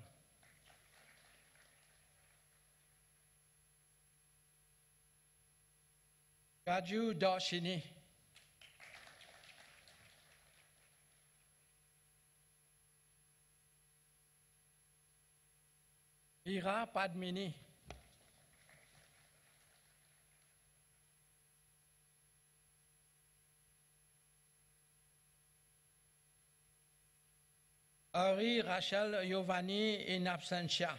Gaju Doshini. Ira Padmini. Henri Rachel Giovanni in absentia.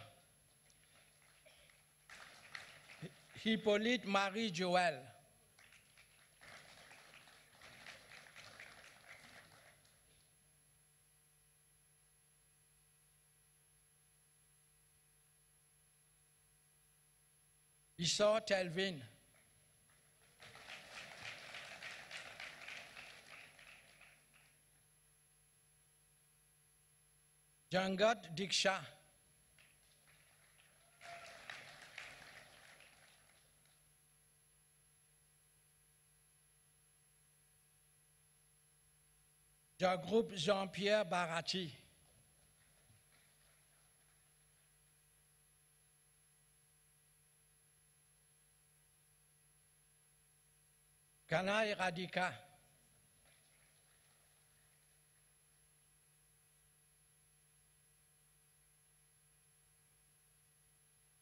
Hippolyte Marie Joël. Issa Telvin. Jangat Diksha. Jagroup Jean-Pierre Barati. Kanai Radika.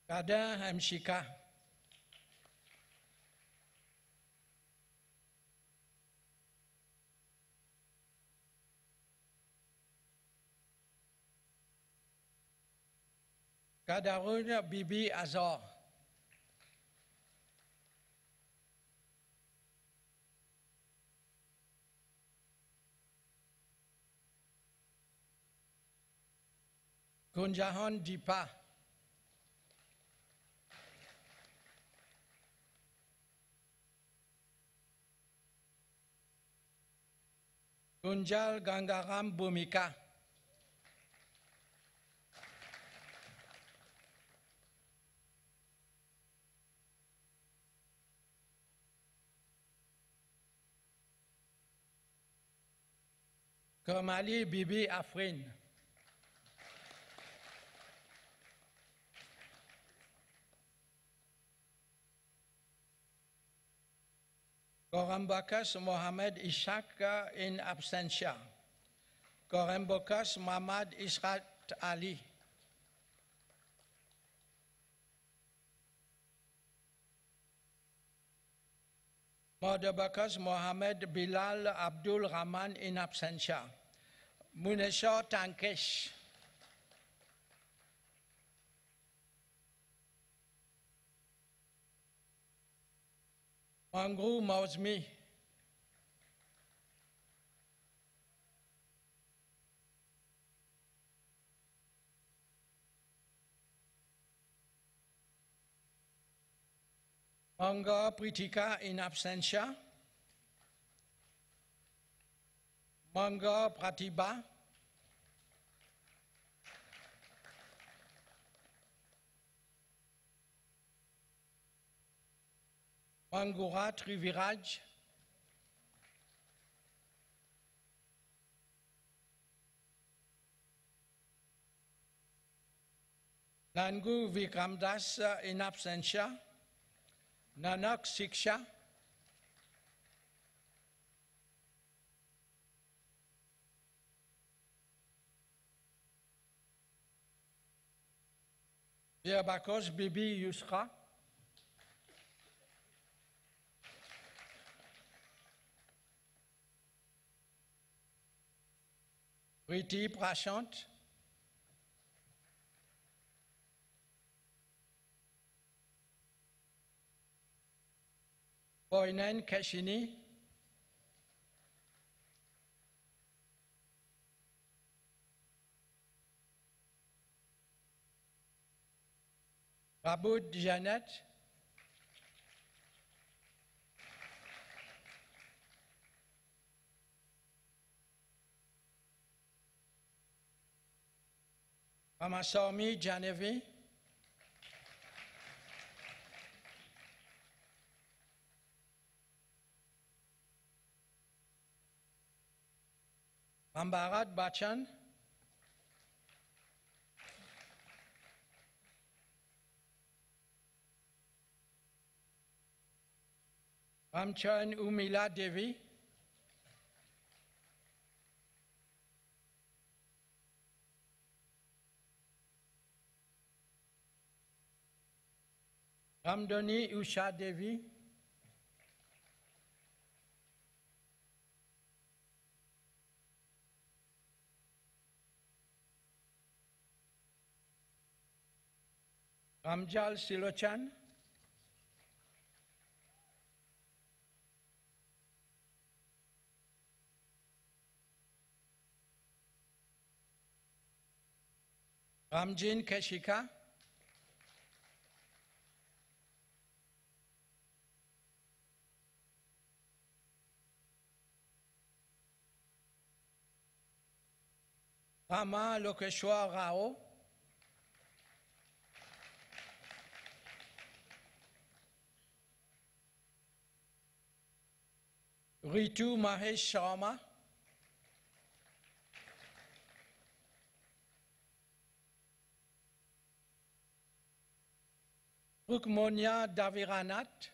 Kadin Hamshika. Kadarun Bibi Azor. Gunjahan Dipa. Gunjal Gangaram Bhumika. Kamali Bibi Afrin. Korambakas Mohamed Ishaq in absentia. Korambakas Muhammad Ishrat Ali. Madabakas Mohamed Bilal Abdul Rahman in absentia. Munesha Tankesh. Mangru Mauzmi. Manga Pritika in absentia. Manga Pratibha. Mangura Triviraj. Nangu Vikramdas in absentia. Nanak Siksha. Biabakos Bibi Yusra. Riti Prashant. Boynen Keshini. Raboud Janet. Ramasomi Janevi. Ambarat Bachan. Ramchan Umila Devi. Ramdoni Usha Devi. Ramjal Silochan. Ramjin Keshika. Rama Lokeshwar Rao. Ritu Mahesh Sharma. Rukmonia Daviranat.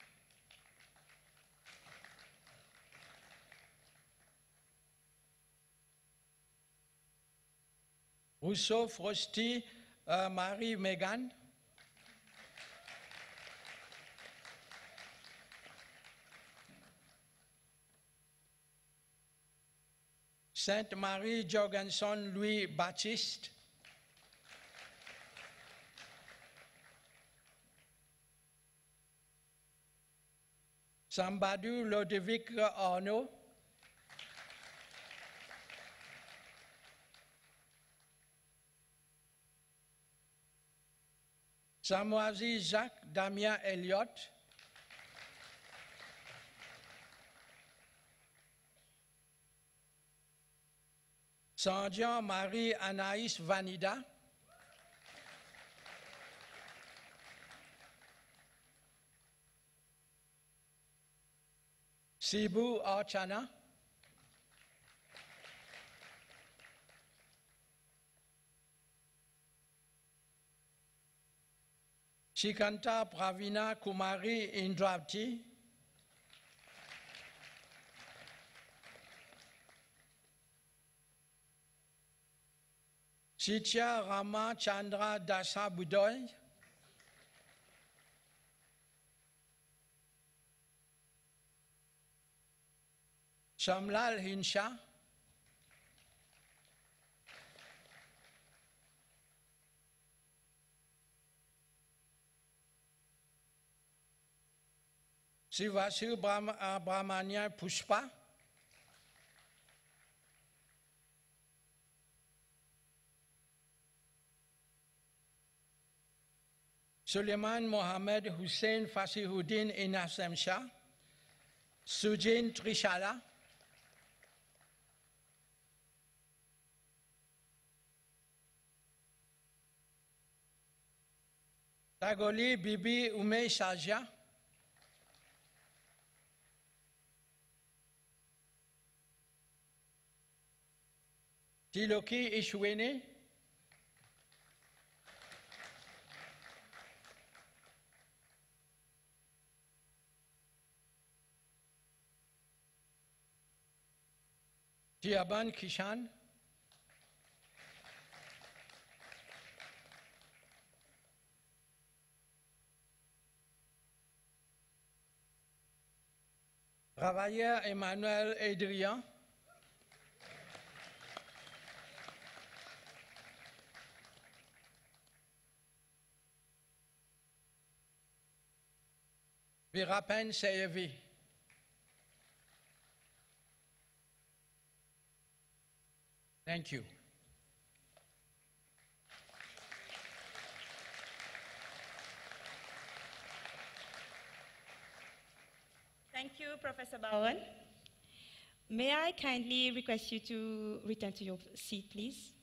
Rousseau Frosty Marie Megan. Sainte Marie Jorgenson Louis Baptiste. Sambadu Ludovic Arnaud. Samoisi Jacques Damien Elliott. Sandian Marie Anaïs Vanida. Sibu Archana. Chikanta Pravina Kumari Indravati, Chitya Rama Chandra Dasa Budoy, Shamlal Hinsha, Sivasu Brahmanya Pushpa, Suleiman Mohammed Hussein Fasihuddin Inasem Shah, Sujin Trishala, Tagoli Bibi Ume Shahja, Tiloki Ishwini, Tiaban Kishan, Travailleur Emmanuel Adrien, Virapen Seyevi. Thank you. Thank you, Professor Bowen. May I kindly request you to return to your seat, please?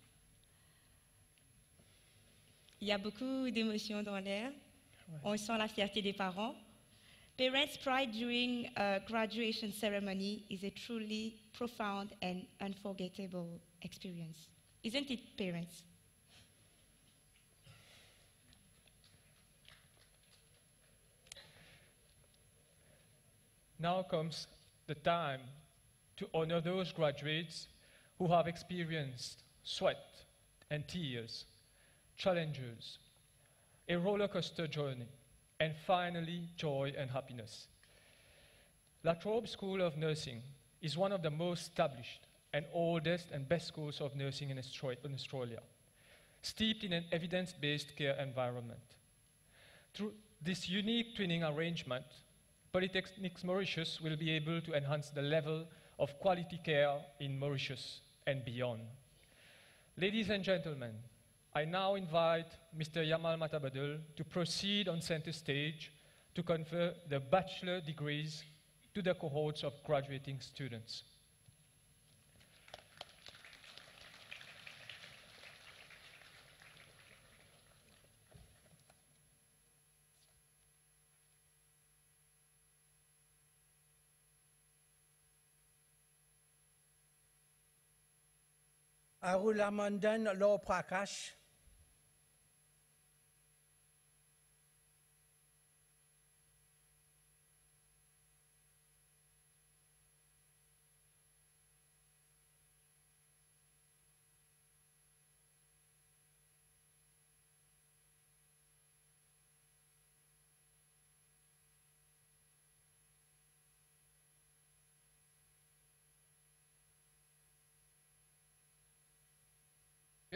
Il y a beaucoup d'émotions dans l'air. On sent la fierté des parents. Parents' pride during a graduation ceremony is a truly profound and unforgettable experience. Isn't it, parents? Now comes the time to honor those graduates who have experienced sweat and tears, challenges, a roller coaster journey, and finally joy and happiness. La Trobe School of Nursing is one of the most established and oldest and best schools of nursing in Australia, steeped in an evidence-based care environment. Through this unique training arrangement, Polytechnics Mauritius will be able to enhance the level of quality care in Mauritius and beyond. Ladies and gentlemen, I now invite Mr. Yamal Matabadul to proceed on center stage to confer the bachelor degrees to the cohorts of graduating students. Arulamandan Law Prakash,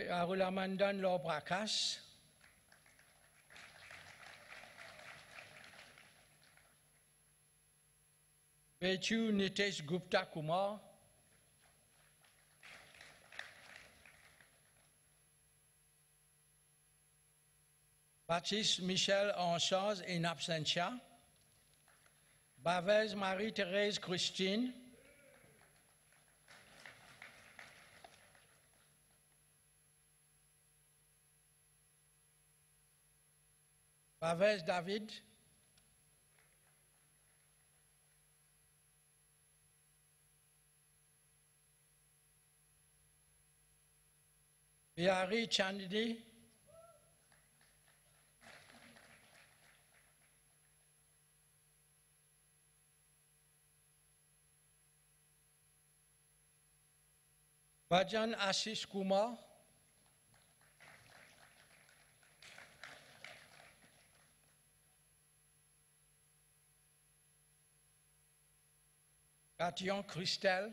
Arulamandan Law Prakash, Bechu Nitesh Gupta Kumar, Baptiste Michel Anchaz in absentia, Bavez Marie-Thérèse Christine, Bavez David, Bihari Chandni, Bhajan Ashish Kumar, Katyon Christelle,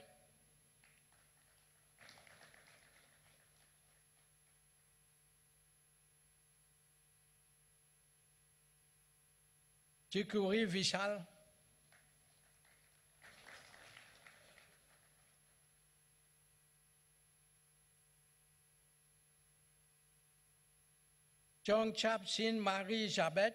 Chikuri Vishal, Chong Chap Sin Marie Jabet,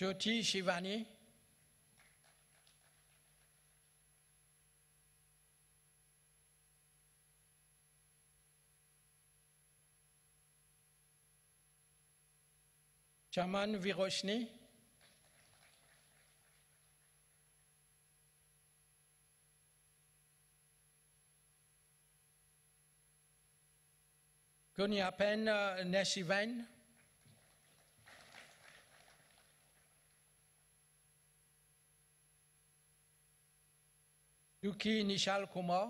Jyoti Shivani, Chaman Viroshni, Kunyapen Nesiven, Yuki Nishal Kumar,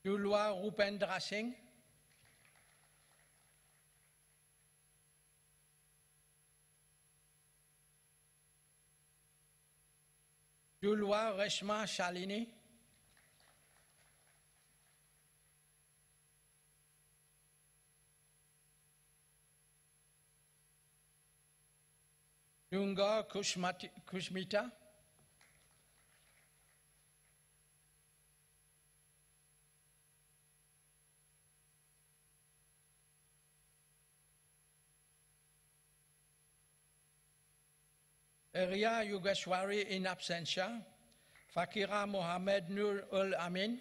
Dulwa Rupendra Singh, Dulwa Reshma Shalini, Dunga Kushmita, Eria Yugeshwari in absentia, Fakira Mohamed Nur ul Amin,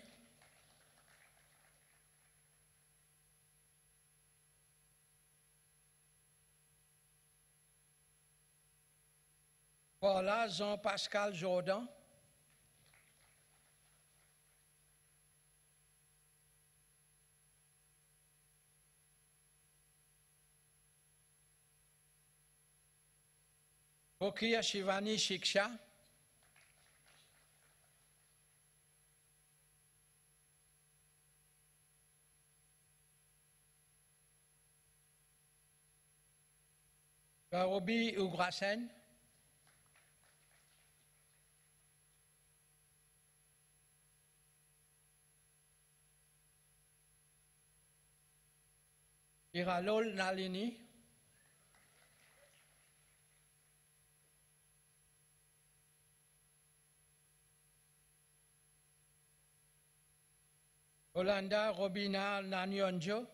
Paula Jean-Pascal Jordan, Pokia Shivani Shiksha, Garobi Ugrasen, Iralol Nalini, Olanda Robina Nanyonjo,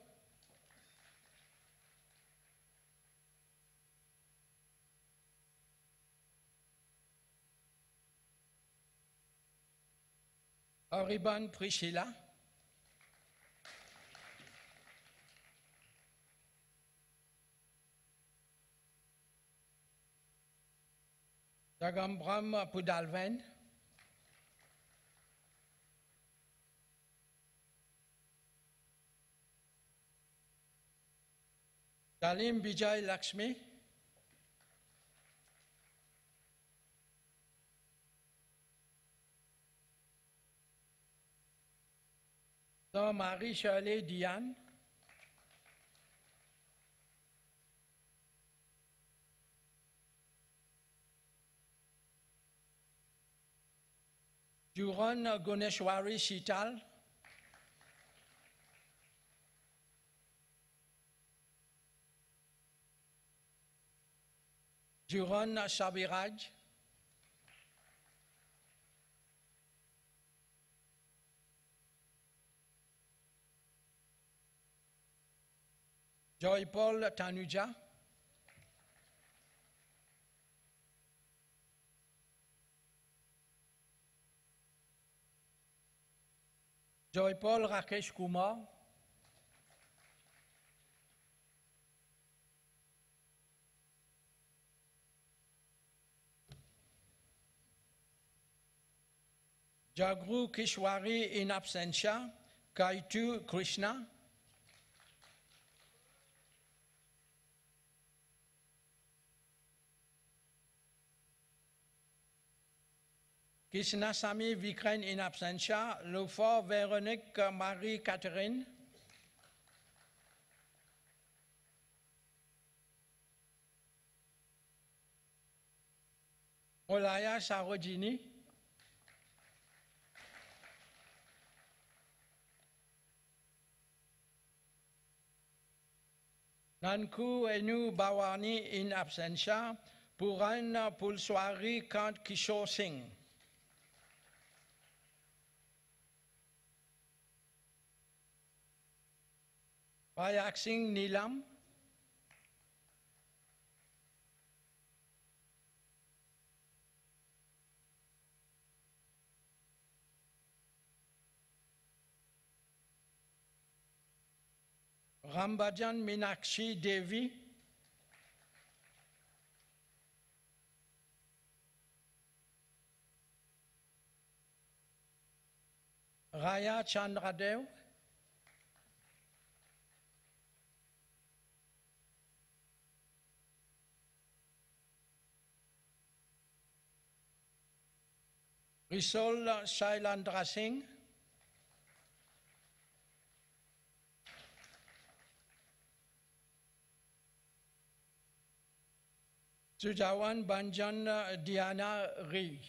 Oriban Priscilla, Dagambram Pudalven, Dalim Vijay Lakshmi, Marie Shirley Diane, Juran Guneshwari Shital, Juran Shabiraj, Joy Paul Tanuja, Joy Paul Rakesh Kumar, Jagru Kishwari in absentia, Kaitu Krishna, Krishna Sami Vikren in absentia, Lufo Véronique Marie-Catherine, Olaya Sarojini, Nanku Enu Bawani in absentia, Puran Pulswari Kant Kishore Singh. Payak Singh Nilam, Rambajan Minakshi Devi, Raya Chandradev, Risol Shailandra Singh, Sujawan Banjan Diana Ri,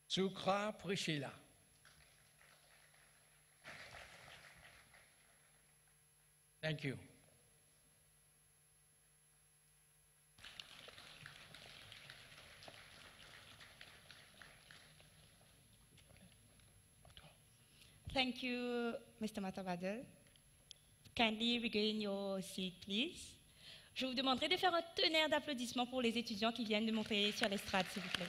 Sukra Prishila. Thank you. Thank you, Mr. Matabadel. Kindly regain your seat, please. Je vous demanderai de faire un tonnerre d'applaudissements pour les étudiants qui viennent de monter sur l'estrade, s'il vous plaît.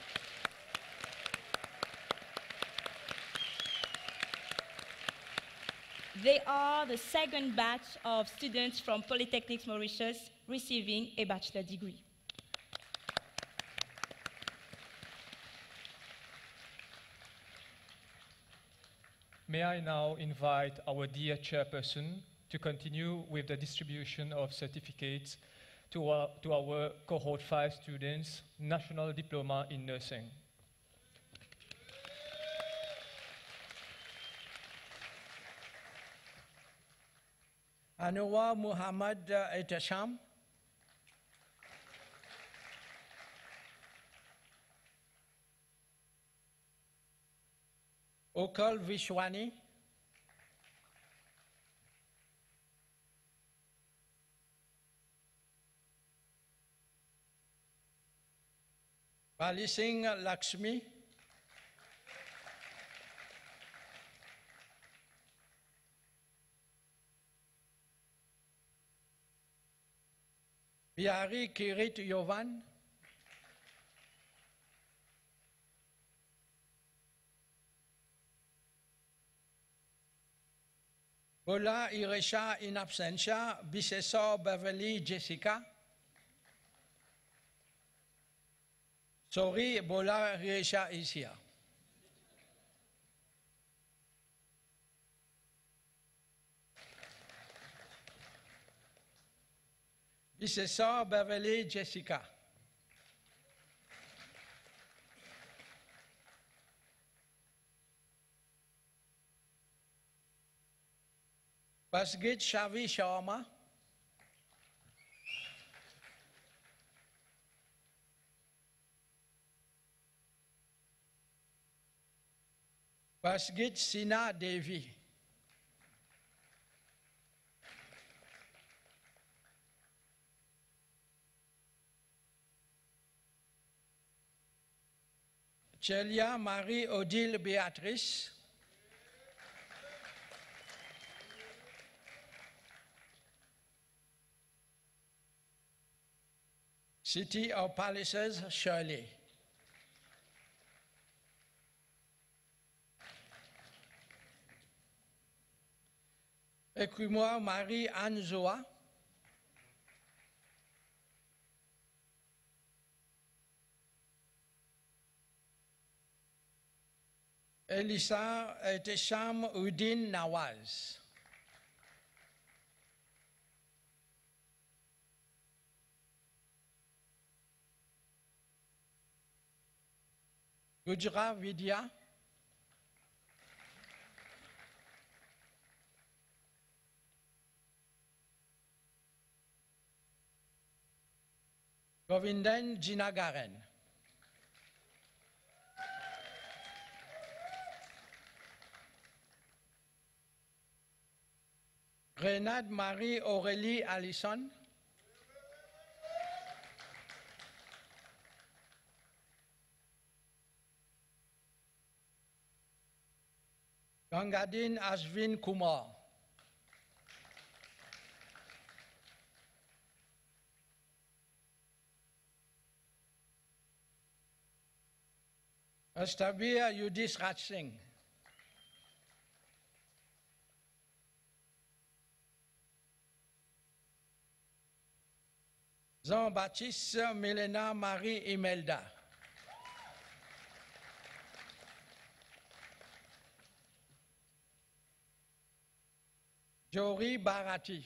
They are the second batch of students from Polytechnics Mauritius receiving a bachelor degree. May I now invite our dear chairperson to continue with the distribution of certificates to our cohort 5 students, National Diploma in Nursing. Anwar Muhammad Etasham, Okal Vishwani, Bali Singh Lakshmi, Bihari Kirit Yovan, Bola Iresha in absentia, Bisesor Beverly Jessica, sorry, Bola Iresha is here. Bisesor Beverly Jessica. Basgit Shavi Sharma. Basgit Sina Devi. Celia Marie Odile Beatrice. City of Palaces, Shirley. Écris-moi Marie-Anne Zoa. Elisa Etesham Uddin Nawaz. Gujra Vidya. Govindan Jinagaren. Renade Marie Aurélie Allison. Gangadin Ashvin Kumar. Astabir Yudhis Raj Singh. Jean-Baptiste Milena Marie Imelda. Jori Barati.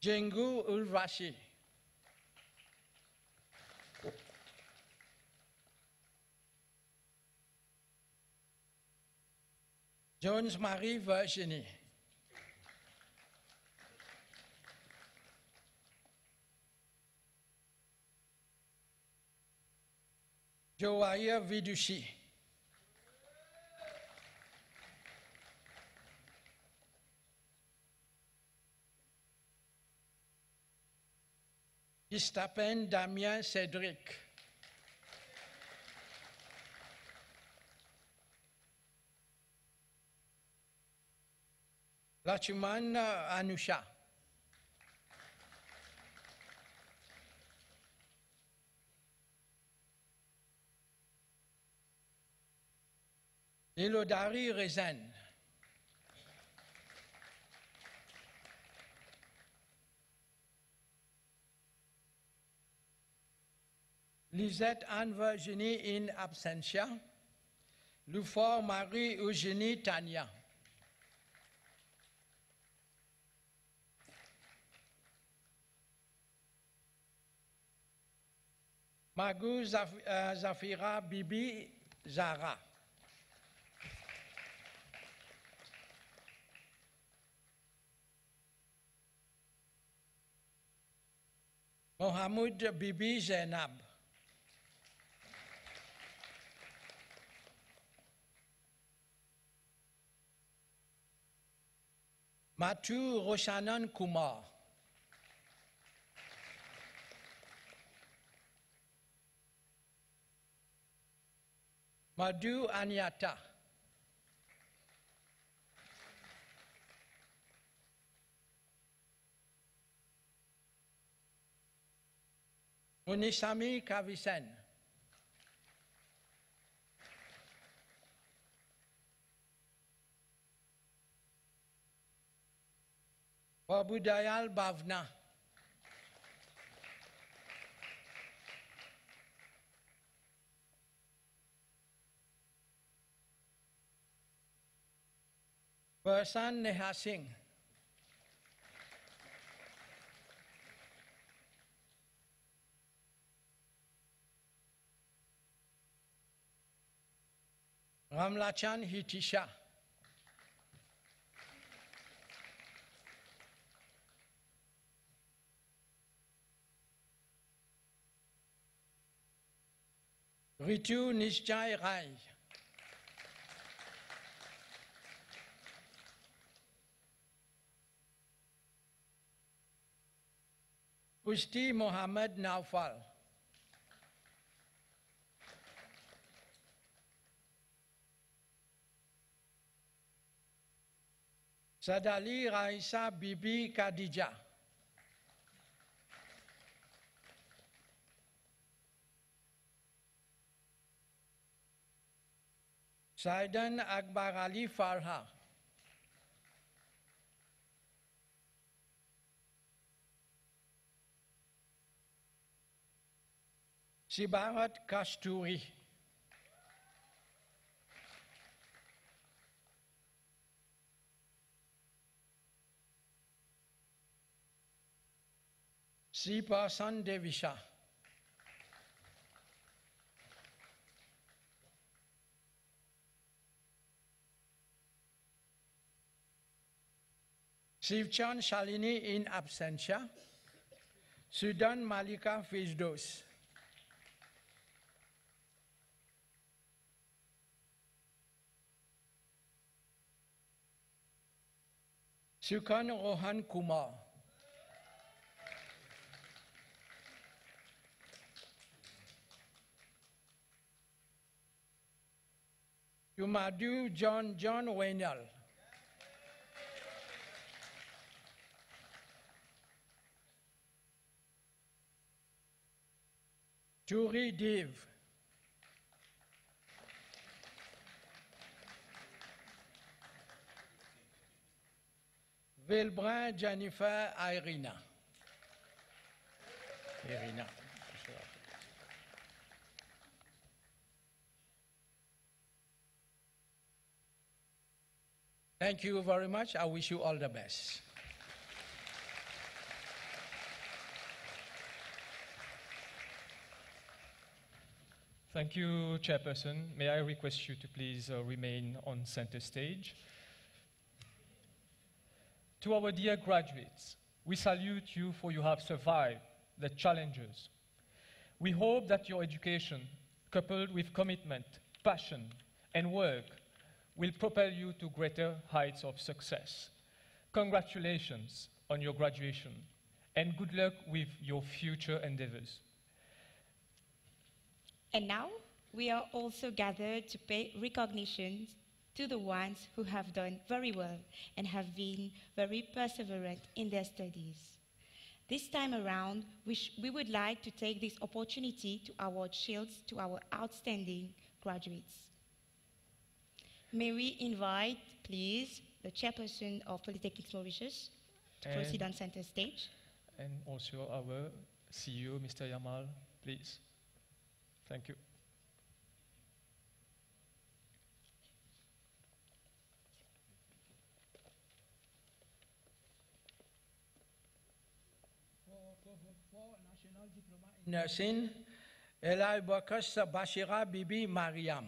Jengu Ulvashi. Jones Marie Virginie. Joaya Vidushi. Istapen Damien Cédric. Lachuman Anusha. Elodari Rezen. Lisette Anne-Virginie in absentia. Lufor Marie-Eugénie Tania. Magou Zafira Bibi Zara. Mohamed Bibi Zainab. Matu Roshanan Kumar. Madhu Anyata. Munisami Kavisen. Prabhudayal Bhavna. Persan Neha Singh. Ramlachan Hitisha. Ritu Nishchai Rai. Pushti Mohammed Naufal. Sadali Raisa Bibi Khadija. Saidan Akbar Ali Farha. Sibarat Kasturi. Sipasan Devisha. Sivchan Shalini in absentia. Sudan Malika Fizdos. Sukan Rohan Kumar. Yumadu John Waynell. Turi Dev. Vilbrun Jennifer Irina. Thank you very much. I wish you all the best. Thank you, Chairperson. May I request you to please remain on center stage. To our dear graduates, we salute you for you have survived the challenges. We hope that your education, coupled with commitment, passion, and work, will propel you to greater heights of success. Congratulations on your graduation, and good luck with your future endeavors. And now, we are also gathered to pay recognition to the ones who have done very well and have been very perseverant in their studies. This time around, we would like to take this opportunity to award shields to our outstanding graduates. May we invite, please, the chairperson of Polytechnics Mauritius to proceed on center stage. And also our CEO, Mr. Yamal, please. Thank you. For National Diploma in Nursing, Elai Bakas Bashira Bibi Mariam.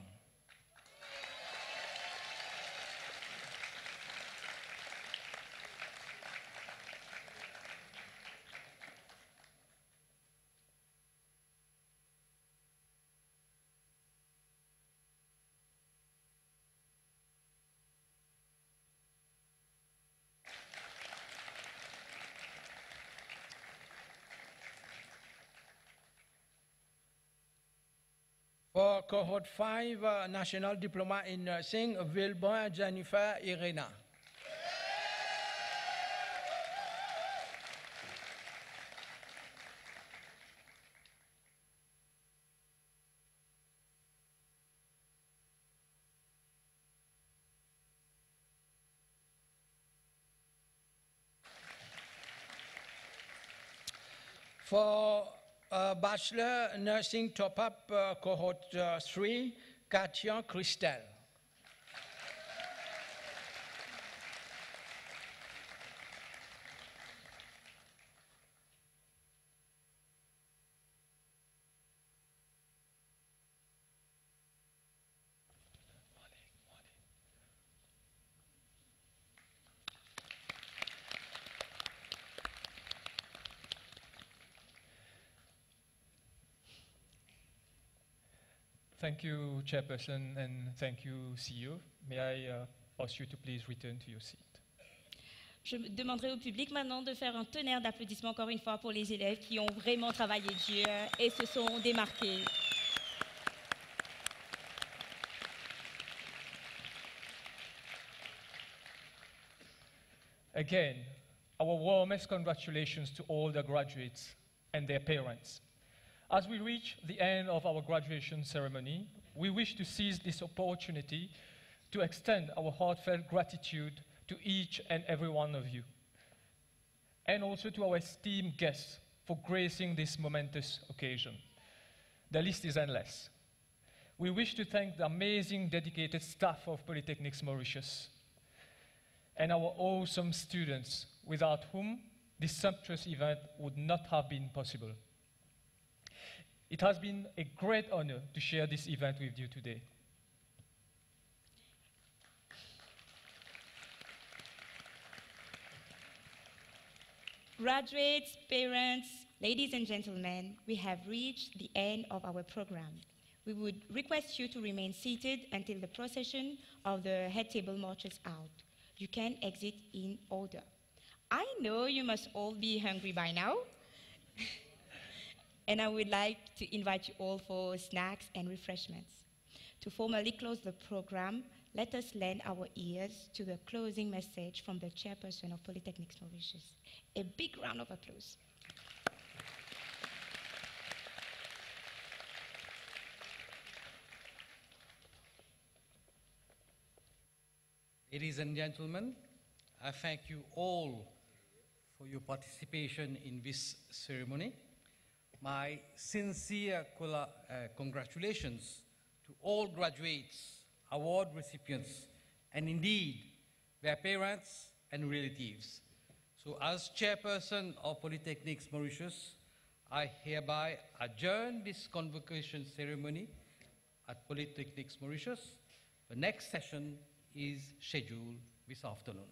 For Cohort 5, National Diploma in Nursing, Vilbon Jennifer Irena. For Bachelor Nursing Top-Up Cohort 3, Katya Christelle. Thank you, Chairperson, and thank you, CEO. May I ask you to please return to your seat. Je demanderai au public maintenant de faire un tonnerre d'applaudissements encore une fois pour les élèves qui ont vraiment travaillé dur et se sont démarqués. Again, our warmest congratulations to all the graduates and their parents. As we reach the end of our graduation ceremony, we wish to seize this opportunity to extend our heartfelt gratitude to each and every one of you, and also to our esteemed guests for gracing this momentous occasion. The list is endless. We wish to thank the amazing, dedicated staff of Polytechnics Mauritius and our awesome students, without whom this sumptuous event would not have been possible. It has been a great honor to share this event with you today. Graduates, parents, ladies and gentlemen, we have reached the end of our program. We would request you to remain seated until the procession of the head table marches out. You can exit in order. I know you must all be hungry by now. And I would like to invite you all for snacks and refreshments. To formally close the program, let us lend our ears to the closing message from the chairperson of Polytechnics Mauritius. A big round of applause. Ladies and gentlemen, I thank you all for your participation in this ceremony. My sincere congratulations to all graduates, award recipients, and indeed their parents and relatives. So as chairperson of Polytechnics Mauritius, I hereby adjourn this convocation ceremony at Polytechnics Mauritius. The next session is scheduled this afternoon.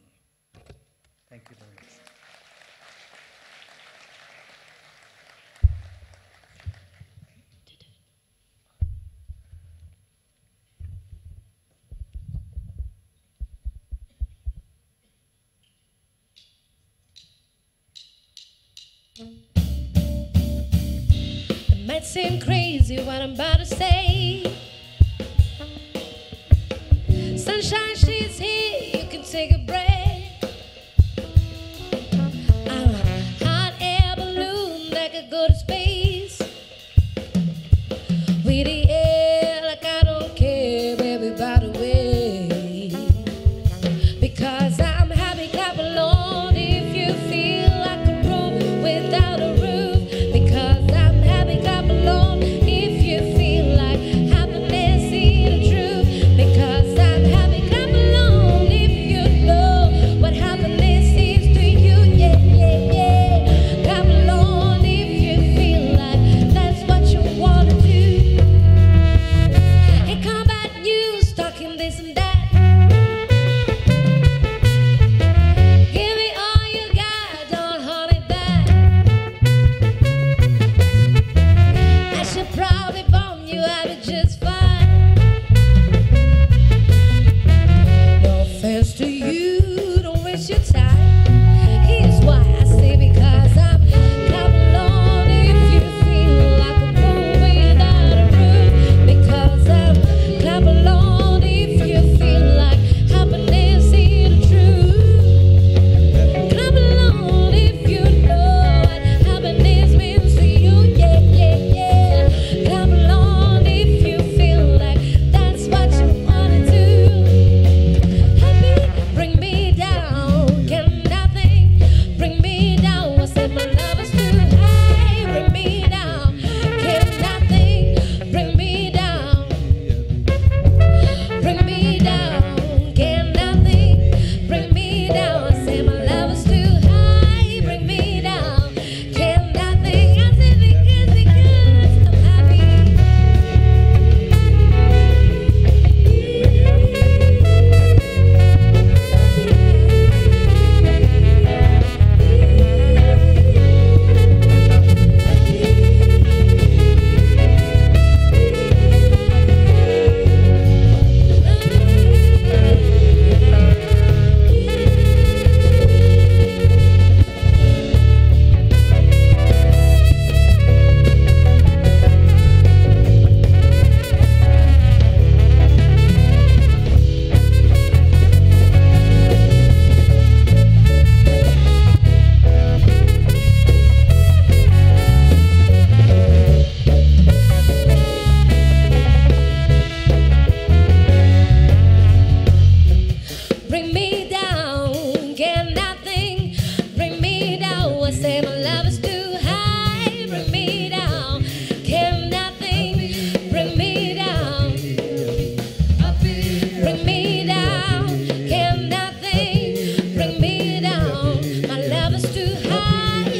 Thank you very much. It might seem crazy what I'm about to say. Sunshine, she's here, you can take a breath. I'm a hot air balloon that could go to space. With the air like I don't care, baby, by the way. Because I'm happy, clap along if you feel like a room without a roof. Because I'm happy, clap along if you feel like happiness is the truth. Because I'm happy, clap along if you know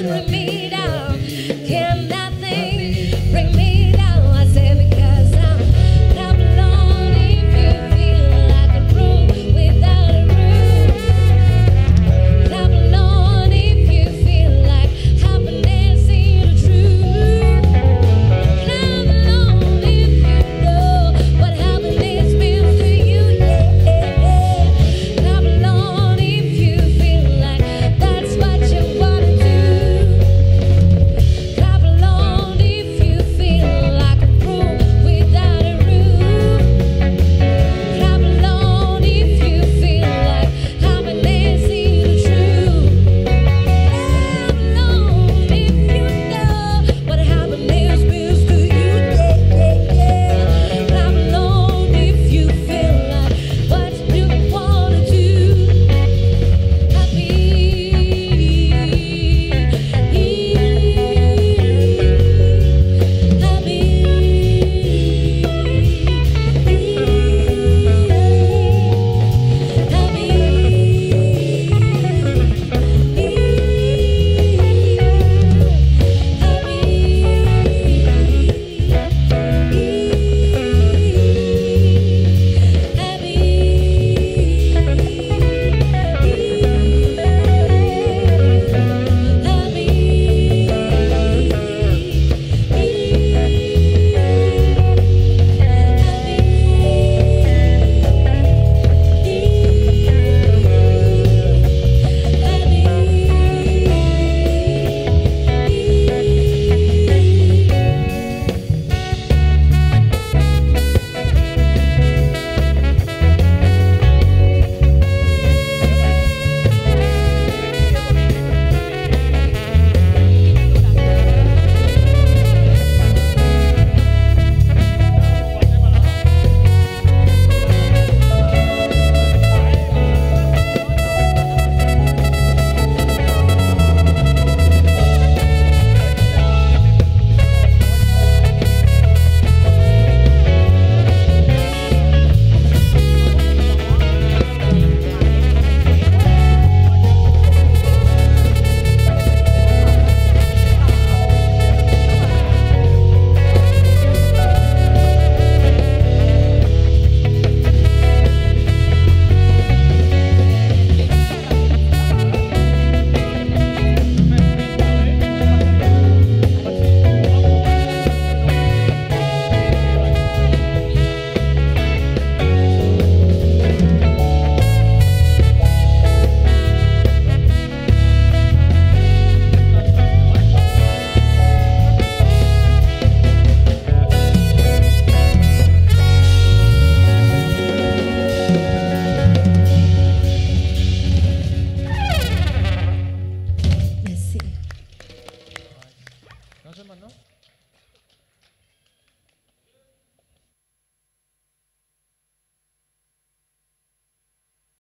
with me.